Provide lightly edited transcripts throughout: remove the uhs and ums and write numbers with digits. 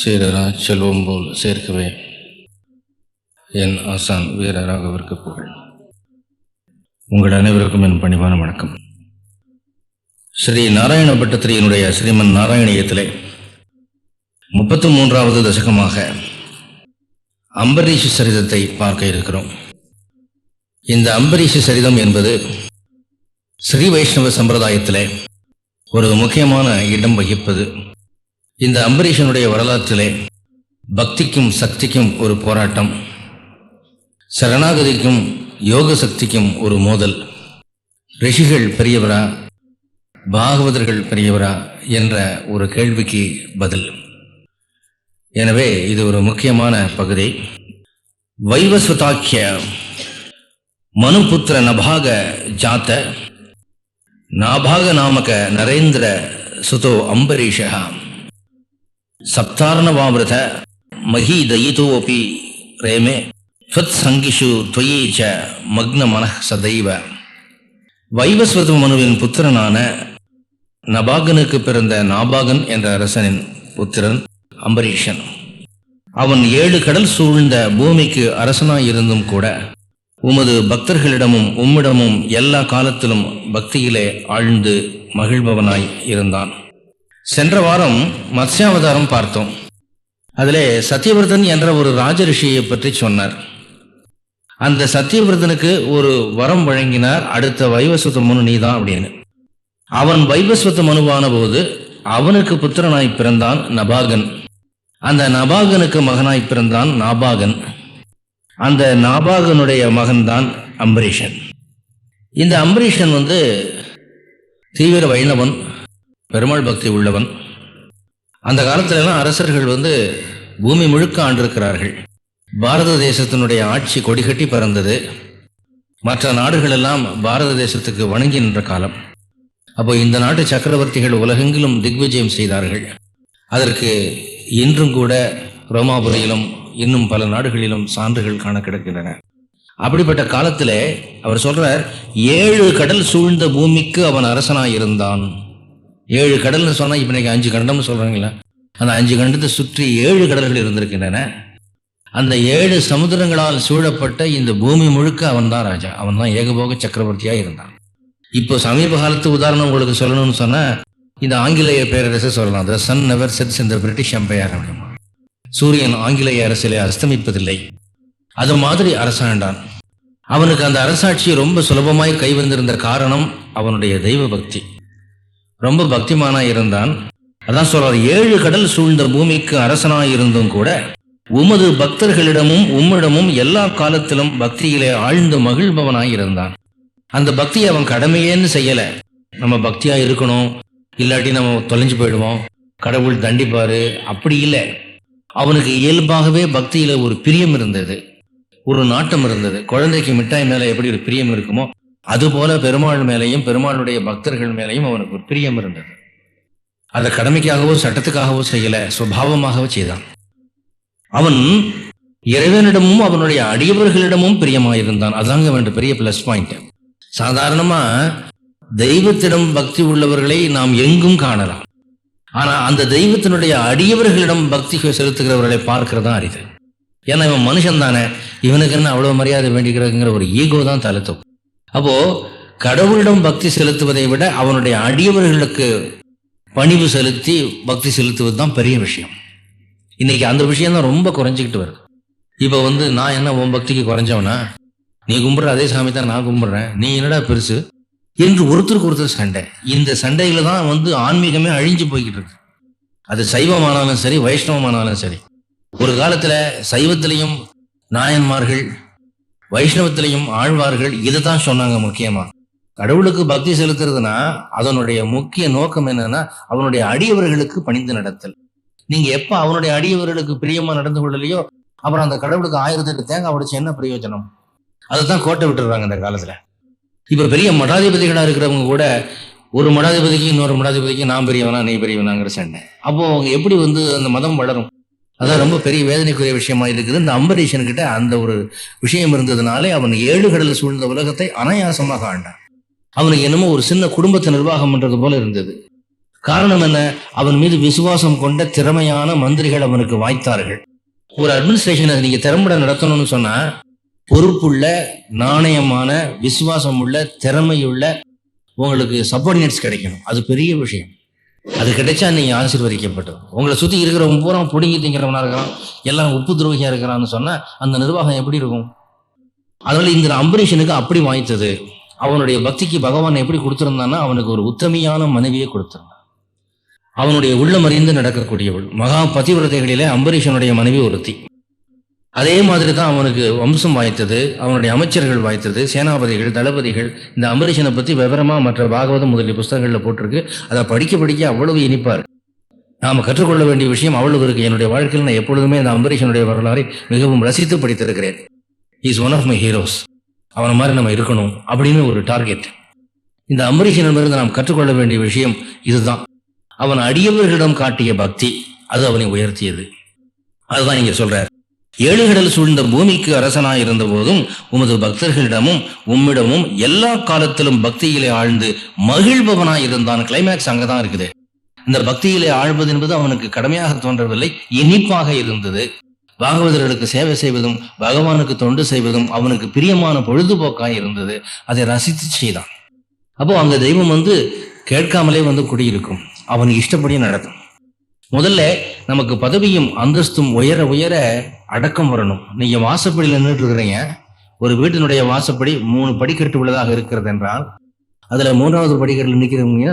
சீரரா செல்வம் போல் சேர்க்கவே என் ஆசான் வீரராகவிற்கு புகழ். உங்கள் அனைவருக்கும் என் பணிவான வணக்கம். ஸ்ரீ நாராயண பட்டத்திரியினுடைய ஸ்ரீமன் நாராயணியத்திலே 33வது தசகமாக அம்பரீஷ சரிதத்தை பார்க்க இருக்கிறோம். இந்த அம்பரீஷ சரிதம் என்பது ஸ்ரீ வைஷ்ணவ சம்பிரதாயத்திலே ஒரு முக்கியமான இடம் வகிப்பது. இந்த அம்பரீஷனுடைய வரலாற்றிலே பக்திக்கும் சக்திக்கும் ஒரு போராட்டம், சரணாகதிக்கும் யோக சக்திக்கும் ஒரு மோதல், ரிஷிகள் பெரியவரா பாகவதர்கள் பெரியவரா என்ற ஒரு கேள்விக்கு பதில். எனவே இது ஒரு முக்கியமான பகுதி. வைவஸ்வதாக்கிய மனுபுத்திர நபாக ஜாத்த நாபாக நாமக நரேந்திர சுதோ அம்பரீஷா சப்தார்ணவாவிரத மகீதயிதோபி ரேமே ஸ்வத் சங்கிஷு துவயி ச மக்ன மனः சதைவ. வைவஸ்வத மனுவின் புத்திரனான நபாகனுக்கு பிறந்த நாபாகன் என்ற அரசனின் புத்திரன் அம்பரீஷன். அவன் 7 கடல் சூழ்ந்த பூமிக்கு அரசனாயிருந்தும் கூட உமது பக்தர்களிடமும் உம்மிடமும் எல்லா காலத்திலும் பக்தியிலே ஆழ்ந்து மகிழ்பவனாய் இருந்தான். சென்ற வாரம் மத்ஸ்யாவதாரம் பார்த்தோம். அதிலே சத்தியவிரதன் என்ற ஒரு ராஜரிஷியை பற்றி சொன்னார். அந்த சத்தியவிரதனுக்கு ஒரு வரம் வழங்கினார், அடுத்த வைவஸ்வத மனு நீதான் அப்படின்னு. அவன் வைவஸ்வத மனுவான போது அவனுக்கு புத்திரனாய் பிறந்தான் நபாகன். அந்த நபாகனுக்கு மகனாய் பிறந்தான் நாபாகன். அந்த நாபாகனுடைய மகன்தான் அம்பரீஷன். இந்த அம்பரீஷன் தீவிர வைணவன், பெருமாள் பக்தி உள்ளவன். அந்த காலத்திலெல்லாம் அரசர்கள் பூமி முழுக்க ஆண்டிருக்கிறார்கள். பாரத தேசத்தினுடைய ஆட்சி கொடிகட்டி பறந்தது. மற்ற நாடுகளெல்லாம் பாரத தேசத்துக்கு வணங்கி நின்ற காலம். அப்போ இந்த நாட்டு சக்கரவர்த்திகள் உலகெங்கிலும் திக்விஜயம் செய்தார்கள். அதற்கு இன்றும் கூட ரோமாபுரியிலும் இன்னும் பல நாடுகளிலும் சான்றுகள் காண கிடக்கின்றன. அப்படிப்பட்ட காலத்தில் அவர் சொல்றார், 7 கடல் சூழ்ந்த பூமிக்கு அவன் அரசனாயிருந்தான். 7 கடல்னு சொன்னா இப்ப இன்னைக்கு 5 கண்டம்னு சொல்றாங்களா, அந்த 5 கண்டத்தை சுற்றி 7 கடல்கள் இருந்திருக்கின்றன. அந்த 7 சமுத்திரங்களால் சூழப்பட்ட இந்த பூமி முழுக்க அவன் தான் ராஜா, அவன் தான் ஏகபோக சக்கரவர்த்தியா இருந்தான். இப்போ சமீப காலத்து உதாரணம் உங்களுக்கு சொல்லணும்னு சொன்னா இந்த ஆங்கிலேய பேரரசை சொல்லலாம். The sun never sets in the British Empire. சூரியன் ஆங்கிலேய அரசிலே அஸ்தமிப்பதில்லை. அது மாதிரி அரசாண்டான். அவனுக்கு அந்த அரசாட்சி ரொம்ப சுலபமாய் கைவந்திருந்த காரணம் அவனுடைய தெய்வ பக்தி. ரொம்ப பக்திமானாய் இருந்தான். அதான் சொல்றார், 7 கடல் சூழ்ந்த பூமிக்கு அரசனாயிருந்தும் கூட உமது பக்தர்களிடமும் உம்மிடமும் எல்லா காலத்திலும் பக்தியிலே ஆழ்ந்து மகிழ்பவனாய் இருந்தான். அந்த பக்தியை அவன் கடமையேன்னு செய்யல. நம்ம பக்தியா இருக்கணும், இல்லாட்டி நம்ம தொலைஞ்சு போயிடுவோம், கடவுள் தண்டிப்பாரு, அப்படி இல்லை. அவனுக்கு இயல்பாகவே பக்தியில ஒரு பிரியம் இருந்தது, ஒரு நாட்டம் இருந்தது. குழந்தைக்கு மிட்டாய் மேல எப்படி ஒரு பிரியம் இருக்குமோ அதுபோல பெருமாள் மேலையும் பெருமாளுடைய பக்தர்கள் மேலையும் அவனுக்கு ஒரு பிரியம் இருந்தது. அதை கடமைக்காகவோ சட்டத்துக்காகவோ செய்யல, சுபாவமாகவோ செய்தான். அவன் இறைவனிடமும் அவனுடைய அடியவர்களிடமும் பிரியமாயிருந்தான். அதாங்க அவனுடைய பெரிய பிளஸ் பாயிண்ட். சாதாரணமா தெய்வத்திடம் பக்தி உள்ளவர்களை நாம் எங்கும் காணலாம். ஆனா அந்த தெய்வத்தினுடைய அடியவர்களிடம் பக்தி செலுத்துகிறவர்களை பார்க்கிறதா அரிது. ஏன்னா இவன் மனுஷன் தானே, இவனுக்கு என்ன அவ்வளவு மரியாதை வேண்டிக்கிறதுங்கிற ஒரு ஈகோ தான் தழுத்தும். அப்போ கடவுளிடம் பக்தி செலுத்துவதை விட அவனுடைய அடியவர்களுக்கு பணிவு செலுத்தி பக்தி செலுத்துவது தான் பெரிய விஷயம். இன்னைக்கு அந்த விஷயம் தான் ரொம்ப குறைஞ்சிக்கிட்டு வருது. இப்போ நான் என்ன உன் பக்திக்கு குறைஞ்சவனா, நீ கும்பிட்ற அதே சாமி தான் நான் கும்பிட்றேன், நீ என்னடா பெருசு என்று ஒருத்தருக்கு ஒருத்தர் சண்டை. இந்த சண்டையில தான் ஆன்மீகமே அழிஞ்சு போய்கிட்டு இருக்கு. அது சைவமானாலும் சரி வைஷ்ணவமானாலும் சரி. ஒரு காலத்துல சைவத்திலையும் நாயன்மார்கள், வைஷ்ணவத்திலையும் ஆழ்வார்கள் இதை தான் சொன்னாங்க. முக்கியமா கடவுளுக்கு பக்தி செலுத்துறதுனா அதனுடைய முக்கிய நோக்கம் என்னன்னா அவனுடைய அடியவர்களுக்கு பணிந்து நடத்தல். நீங்க எப்ப அவனுடைய அடியவர்களுக்கு பிரியமா நடந்து கொள்ளலையோ அப்புறம் அந்த கடவுளுக்கு 1008 தேங்காய் உடைச்சு என்ன பிரயோஜனம்? அதைத்தான் கோட்டை விட்டுறாங்க இந்த காலத்துல. இப்ப பெரிய மடாதிபதிகளா இருக்கிறவங்க கூட ஒரு மடாதிபதிக்கு இன்னொரு மடாதிபதிக்கு நான் பெரியவனா நீ பெரியவனாங்கிற சண்டை. அப்போ அவங்க எப்படி அந்த மதம் வளரும்? அதான் ரொம்ப பெரிய வேதனைக்குரிய விஷயமா இருக்குது. இந்த அம்பரீஷன்கிட்ட அந்த ஒரு விஷயம் இருந்ததுனாலே அவன் 7 கடல் சூழ்ந்த உலகத்தை அனாயாசமாக ஆண்டான். அவனுக்கு என்னமோ ஒரு சின்ன குடும்பத்தை நிர்வாகம் பண்றது போல இருந்தது. காரணம் என்ன? அவன் மீது விசுவாசம் கொண்ட திறமையான மந்திரிகள் அவனுக்கு வாய்த்தார்கள். ஒரு அட்மினிஸ்ட்ரேஷனை நீங்க திறம்பட நடத்தணும்னு சொன்னா பொறுப்புள்ள, நாணயமான, விசுவாசம் உள்ள, திறமையுள்ள உங்களுக்கு சப்பார்டினேட்ஸ் கிடைக்கணும். அது பெரிய விஷயம். அது கிடைச்சா நீங்க ஆசீர்வதிக்கப்பட்டது. உங்களை சுத்தி இருக்கிறவங்க பூரா புடுங்கி திங்கிறவனா இருக்கிறான், எல்லாம் உப்பு துரோகியா இருக்கிறான்னு சொன்னா அந்த நிர்வாகம் எப்படி இருக்கும்? அதனால இந்த அம்பரீஷனுக்கு அப்படி வாய்த்தது. அவனுடைய பக்திக்கு பகவான் எப்படி கொடுத்திருந்தான்னா அவனுக்கு ஒரு உத்தமையான மனைவியை கொடுத்திருந்தான். அவனுடைய உள்ளமறிந்து நடக்கக்கூடியவள். மகா பதிவிரதைகளிலே அம்பரீஷனுடைய மனைவி ஒருத்தி. அதே மாதிரி தான் அவனுக்கு வம்சம் வாய்த்தது, அவனுடைய அமைச்சர்கள் வாய்த்தது, சேனாபதிகள், தளபதிகள். இந்த அம்பரீஷனை பற்றி விவரமா மற்ற பாகவதம் முதலிய புஸ்தகங்களில் போட்டிருக்கு. அதை படிக்க அவ்வளவு இனிப்பார். நாம் கற்றுக்கொள்ள வேண்டிய விஷயம் அவ்வளவு இருக்கு. என்னுடைய வாழ்க்கையில் நான் எப்பொழுதுமே இந்த அம்பரீஷனுடைய வரலாறை மிகவும் ரசித்து படித்திருக்கிறேன். Is one of my heroes. அவனை மாதிரி நம்ம இருக்கணும் அப்படின்னு ஒரு டார்கெட். இந்த அம்பரீஷனிடமிருந்து நாம் கற்றுக்கொள்ள வேண்டிய விஷயம் இதுதான். அவன் அடியவர்களிடம் காட்டிய பக்தி அது அவனை உயர்த்தியது. அதுதான் இங்க சொல்றார். 7 கடல் சூழ்ந்த பூமிக்கு அரசனாய் இருந்த போதும் உமது பக்தர்களிடமும் உம்மிடமும் எல்லா காலத்திலும் பக்தியிலே ஆழ்ந்து மகிழ்பவனாய் இருந்தான். கிளைமேக்ஸ் அங்கதான் இருக்குது. இந்த பக்தியிலே ஆழ்வது என்பது அவனுக்கு கடமையாக தோன்றவில்லை, இனிப்பாக இருந்தது. பாகவதர்களுக்கு சேவை செய்வதும் பகவானுக்கு தொண்டு செய்வதும் அவனுக்கு பிரியமான பொழுதுபோக்காய் இருந்தது. அதை ரசித்து செய்தான். அப்போ அங்க தெய்வம் கேட்காமலே குடியிருக்கும், அவனுக்கு இஷ்டப்படி நடக்கும். முதல்ல நமக்கு பதவியும் அந்தஸ்தும் உயர உயர அடக்கம் வரணும். நீங்க வாசப்படியில் நின்றுட்டு இருக்கிறீங்க. ஒரு வீட்டினுடைய வாசப்படி 3 படிக்கட்டு உள்ளதாக இருக்கிறது என்றால் அதுல 3வது படிக்கட்டில் நிற்கிறவங்க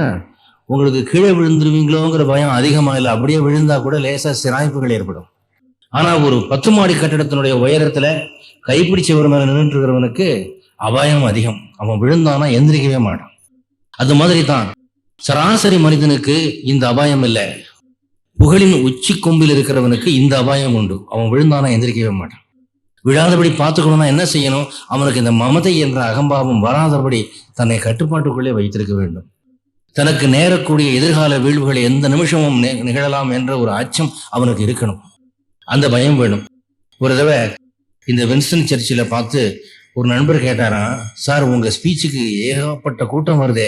உங்களுக்கு கீழே விழுந்துருவீங்களோங்கிற பயம் அதிகமா இல்லை. அப்படியே விழுந்தா கூட லேசா சிராய்ப்புகள் ஏற்படும். ஆனா ஒரு 10 மாடி கட்டிடத்தினுடைய உயரத்துல கைப்பிடிச்ச ஒரு மேல நின்றுட்டு இருக்கிறவனுக்கு அபாயம் அதிகம். அவன் விழுந்தானா எந்திரிக்கவே மாட்டான். அது மாதிரி தான் சராசரி மனிதனுக்கு இந்த அபாயம் இல்லை. புகழின் உச்சி கொம்பில் இருக்கிறவனுக்கு இந்த அபாயம் உண்டு. அவன் விழுந்தானா எந்திரிக்கவே மாட்டான். விழாதபடி பார்த்துக்கணும்னா என்ன செய்யணும்? அவனுக்கு இந்த மமதை என்ற அகம்பாவம் வராதபடி தன்னை கட்டுப்பாட்டுக்குள்ளே வைத்திருக்க வேண்டும். தனக்கு நேரக்கூடிய எதிர்கால வீழ்வுகளை எந்த நிமிஷமும் நிகழலாம் என்ற ஒரு அச்சம் அவனுக்கு இருக்கணும். அந்த பயம் வேணும். ஒரு தடவை இந்த வின்ஸ்டன் சர்ச்சில் பார்த்து ஒரு நண்பர் கேட்டாராம், சார் உங்க ஸ்பீச்சுக்கு ஏகப்பட்ட கூட்டம் வருதே,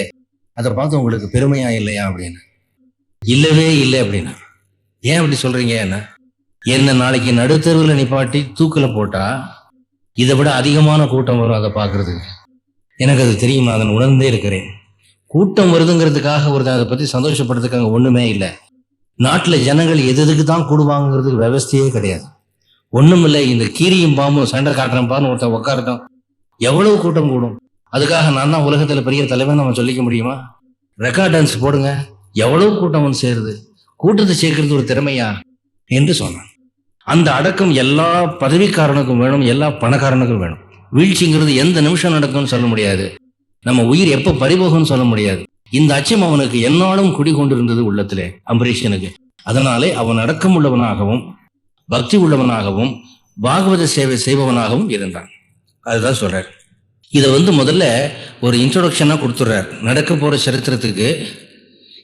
அதை பார்த்து உங்களுக்கு பெருமையா இல்லையா அப்படின்னு. இல்லவே இல்லை அப்படின்னா. ஏன் அப்படி சொல்றீங்க? என்ன நாளைக்கு நடுத்தருவில் நிப்பாட்டி தூக்கில போட்டா இதை விட அதிகமான கூட்டம் வரும் அதை பார்க்கறதுக்கு. எனக்கு அது தெரியுமா, அதன் உணர்ந்தே இருக்கிறேன். கூட்டம் வருதுங்கிறதுக்காக ஒரு அதை பத்தி சந்தோஷப்படுறதுக்காக ஒண்ணுமே இல்லை. நாட்டுல ஜனங்கள் எதுக்கு தான் கூடுவாங்கிறதுக்கு விவஸ்தையே கிடையாது. ஒண்ணும் இல்லை. இந்த கீரியும் பாம்பும் சண்டை காட்டுறேன் பாருன்னு ஒருத்தன் உட்காரட்டும், எவ்வளவு கூட்டம் கூடும். அதுக்காக நான் தான் உலகத்துல பெரிய தலைவன் நம்ம சொல்லிக்க முடியுமா? ரெக்கார்ட் டான்ஸ் போடுங்க, எவ்வளவு கூட்டம் சேருது. கூட்டத்தை சேர்க்கிறது ஒரு திறமையா என்று சொன்னான். அந்த அடக்கம் எல்லா பதவிக்காரனுக்கும் வேணும், எல்லா பணக்காரனுக்கும் வேணும். வீழ்ச்சிங்கிறது எந்த நிமிஷம் நடக்கும்னு சொல்ல முடியாது. நம்ம உயிர் எப்ப பறிபோகும்னு சொல்ல முடியாது. இந்த அச்சம் அவனுக்கு என்னாலும் குடிகொண்டிருந்தது உள்ளத்திலே அம்பரீஷனுக்கு. அதனாலே அவன் அடக்கம் உள்ளவனாகவும் பக்தி உள்ளவனாகவும் பாகவத சேவை செய்பவனாகவும் இருந்தான். அதுதான் சொல்றார். இதை முதல்ல ஒரு இன்ட்ரோடக்ஷனா கொடுத்துடுறார். நடக்க போற சரித்திரத்துக்கு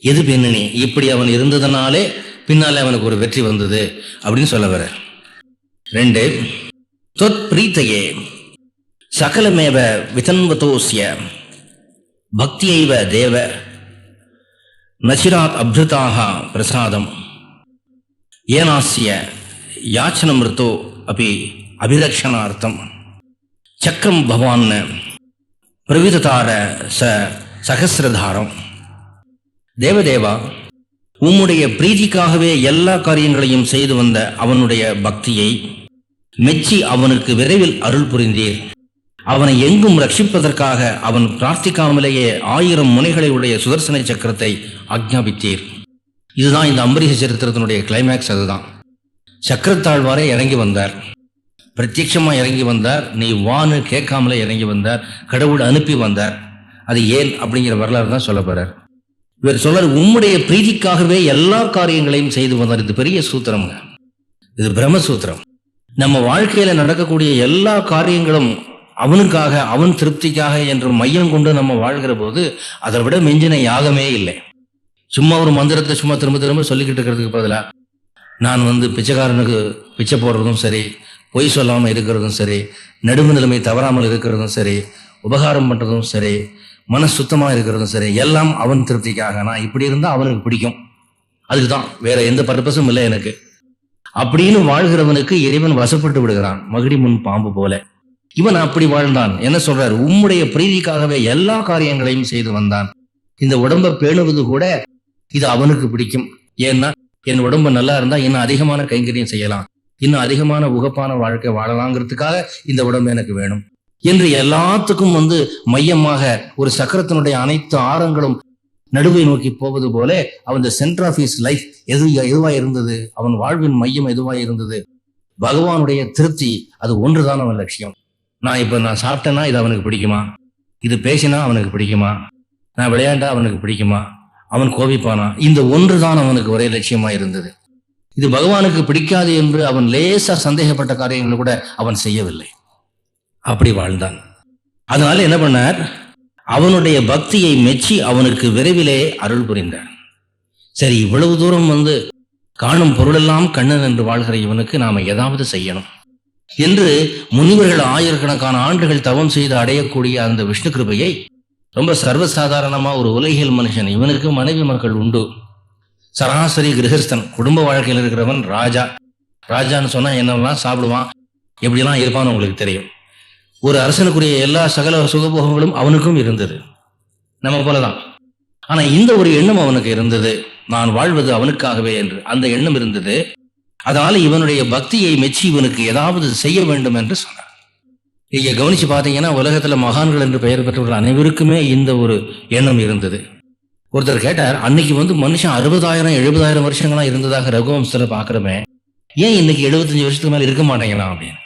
எது பின்னணி, இப்படி அவன் இருந்ததுனாலே பின்னாலே அவனுக்கு ஒரு வெற்றி வந்தது அப்படின்னு சொல்ல வர. 2 தொத் பிரீத்தையே சகலமேவ விதன்வதோஸ்ய பக்தியைவ தேவ நசிராத் அப்ருதாக பிரசாதம் ஏனாஸ்ய யாச்சனமிருத்தோ அபி அபிரக்ஷணார்த்தம் சக்கரம் பவான் பிரவிததார சகசிரதாரம். தேவதேவா, உம்முடைய பிரீதிக்காகவே எல்லா காரியங்களையும் செய்து வந்த அவனுடைய பக்தியை மெச்சி அவனுக்கு விரைவில் அருள் புரிந்தீர். அவனை எங்கும் ரட்சிப்பதற்காக அவன் பிரார்த்திக்காமலேயே 1000 முனைகளை உடைய சுதர்சன சக்கரத்தை ஆக்ஞாபித்தீர். இதுதான் இந்த அம்பரீஷ சரித்திரத்தினுடைய கிளைமேக்ஸ். அதுதான் சக்கரத்தாழ்வாரே இறங்கி வந்தார், பிரத்யட்சமா இறங்கி வந்தார். நீ வான்னு கேட்காமலே இறங்கி வந்தார். கடவுள் அனுப்பி வந்தார். அது ஏன் அப்படிங்கிற வரலாறு தான் சொல்ல போறார். இவர் சொல்றார், உம்முடைய பிரீதிக்காகவே எல்லா காரியங்களையும் செய்து வந்தார். இது பெரிய சூத்திரம்ங்க, இது பிரம்மசூத்திரம். நம்ம வாழ்க்கையில நடக்கக்கூடிய எல்லா காரியங்களும் அவனுக்காக, அவன் திருப்திக்காக என்று மையம் கொண்டு நம்ம வாழ்கிற போது அதை விட மெஞ்சின யாகமே இல்லை. சும்மா ஒரு மந்திரத்தை சும்மா திரும்ப திரும்ப சொல்லிக்கிட்டு இருக்கிறதுக்கு பதிலா நான் பிச்சைக்காரனுக்கு பிச்சை போடுறதும் சரி, பொய் சொல்லாமல் இருக்கிறதும் சரி, நடுவு நிலைமை தவறாமல் இருக்கிறதும் சரி, உபகாரம் பண்ணுறதும் சரி, மன சுத்தமாக இருக்கிறதும் சரி, எல்லாம் அவன் திருப்திக்காக. நான் இப்படி இருந்தால் அவனுக்கு பிடிக்கும், அதுக்கு தான், வேற எந்த பர்பஸும் இல்லை எனக்கு அப்படின்னு வாழ்கிறவனுக்கு இறைவன் வசப்பட்டு விடுகிறான், மகிடி முன் பாம்பு போல. இவன் அப்படி வாழ்ந்தான். என்ன சொல்றார்? உம்முடைய பிரீதிக்காகவே எல்லா காரியங்களையும் செய்து வந்தான். இந்த உடம்பை பேணுவது கூட இது அவனுக்கு பிடிக்கும். ஏன்னா என் உடம்பு நல்லா இருந்தா இன்னும் அதிகமான கைங்கரியம் செய்யலாம், இன்னும் அதிகமான உகப்பான வாழ்க்கை வாழலாங்கிறதுக்காக இந்த உடம்பு எனக்கு வேணும் என்று எல்லாத்துக்கும் மையமாக ஒரு சக்கரத்தினுடைய அனைத்து ஆரங்களும் நடுவை நோக்கி போவது போல அவன் சென்டர் ஆஃப் ஹிஸ் லைஃப் எதுவா இருந்தது, அவன் வாழ்வின் மையம் எதுவா இருந்தது, பகவானுடைய திருப்தி. அது ஒன்றுதான் அவன் லட்சியம். நான் சாப்பிட்டேன்னா இது அவனுக்கு பிடிக்குமா, இது பேசினா அவனுக்கு பிடிக்குமா, நான் விளையாண்டா அவனுக்கு பிடிக்குமா, அவன் கோபிப்பானா, இந்த ஒன்றுதான் அவனுக்கு ஒரே லட்சியமா இருந்தது. இது பகவானுக்கு பிடிக்காது என்று அவன் லேசா சந்தேகப்பட்ட காரியங்களை கூட அவன் செய்யவில்லை. அப்படி வாழ்ந்தான். அதனால என்ன பண்ணார்? அவனுடைய பக்தியை மெச்சி அவனுக்கு விரைவிலே அருள் புரிந்தார். சரி, இவ்வளவு தூரம் காணும் பொருளெல்லாம் கண்ணன் என்று வாழ்கிற இவனுக்கு நாம ஏதாவது செய்யணும் என்று முனிவர்கள் ஆயிரக்கணக்கான ஆண்டுகள் தவம் செய்து அடையக்கூடிய அந்த விஷ்ணு கிருபையை ரொம்ப சர்வசாதாரணமா ஒரு உலகியல் மனுஷன், இவனுக்கு மனைவி மக்கள் உண்டு, சராசரி கிரகஸ்தன், குடும்ப வாழ்க்கையில் இருக்கிறவன், ராஜான்னு சொன்னா என்னெல்லாம் சாப்பிடுவான், எப்படிலாம் இருப்பான்னு உங்களுக்கு தெரியும். ஒரு அரசனுக்குரிய எல்லா சகல சுகபோகங்களும் அவனுக்கும் இருந்தது, நம்ம போலதான். ஆனா இந்த ஒரு எண்ணம் அவனுக்கு இருந்தது, நான் வாழ்வது அவனுக்காகவே என்று அந்த எண்ணம் இருந்தது. அதனால இவனுடைய பக்தியை மெச்சி இவனுக்கு ஏதாவது செய்ய வேண்டும் என்று சொன்னார். இங்க கவனிச்சு பார்த்தீங்கன்னா உலகத்துல மகான்கள் என்று பெயர் பெற்றவர்கள் அனைவருக்குமே இந்த ஒரு எண்ணம் இருந்தது. ஒருத்தர் கேட்டார், அன்னைக்கு மனுஷன் 60,000 70,000 வருஷங்களா இருந்ததாக ரகுவம்சத்துல பாக்குறமே, ஏன் இன்னைக்கு 75 வருஷத்துக்கு மேல இருக்க மாட்டேங்கிறான் அப்படின்னு.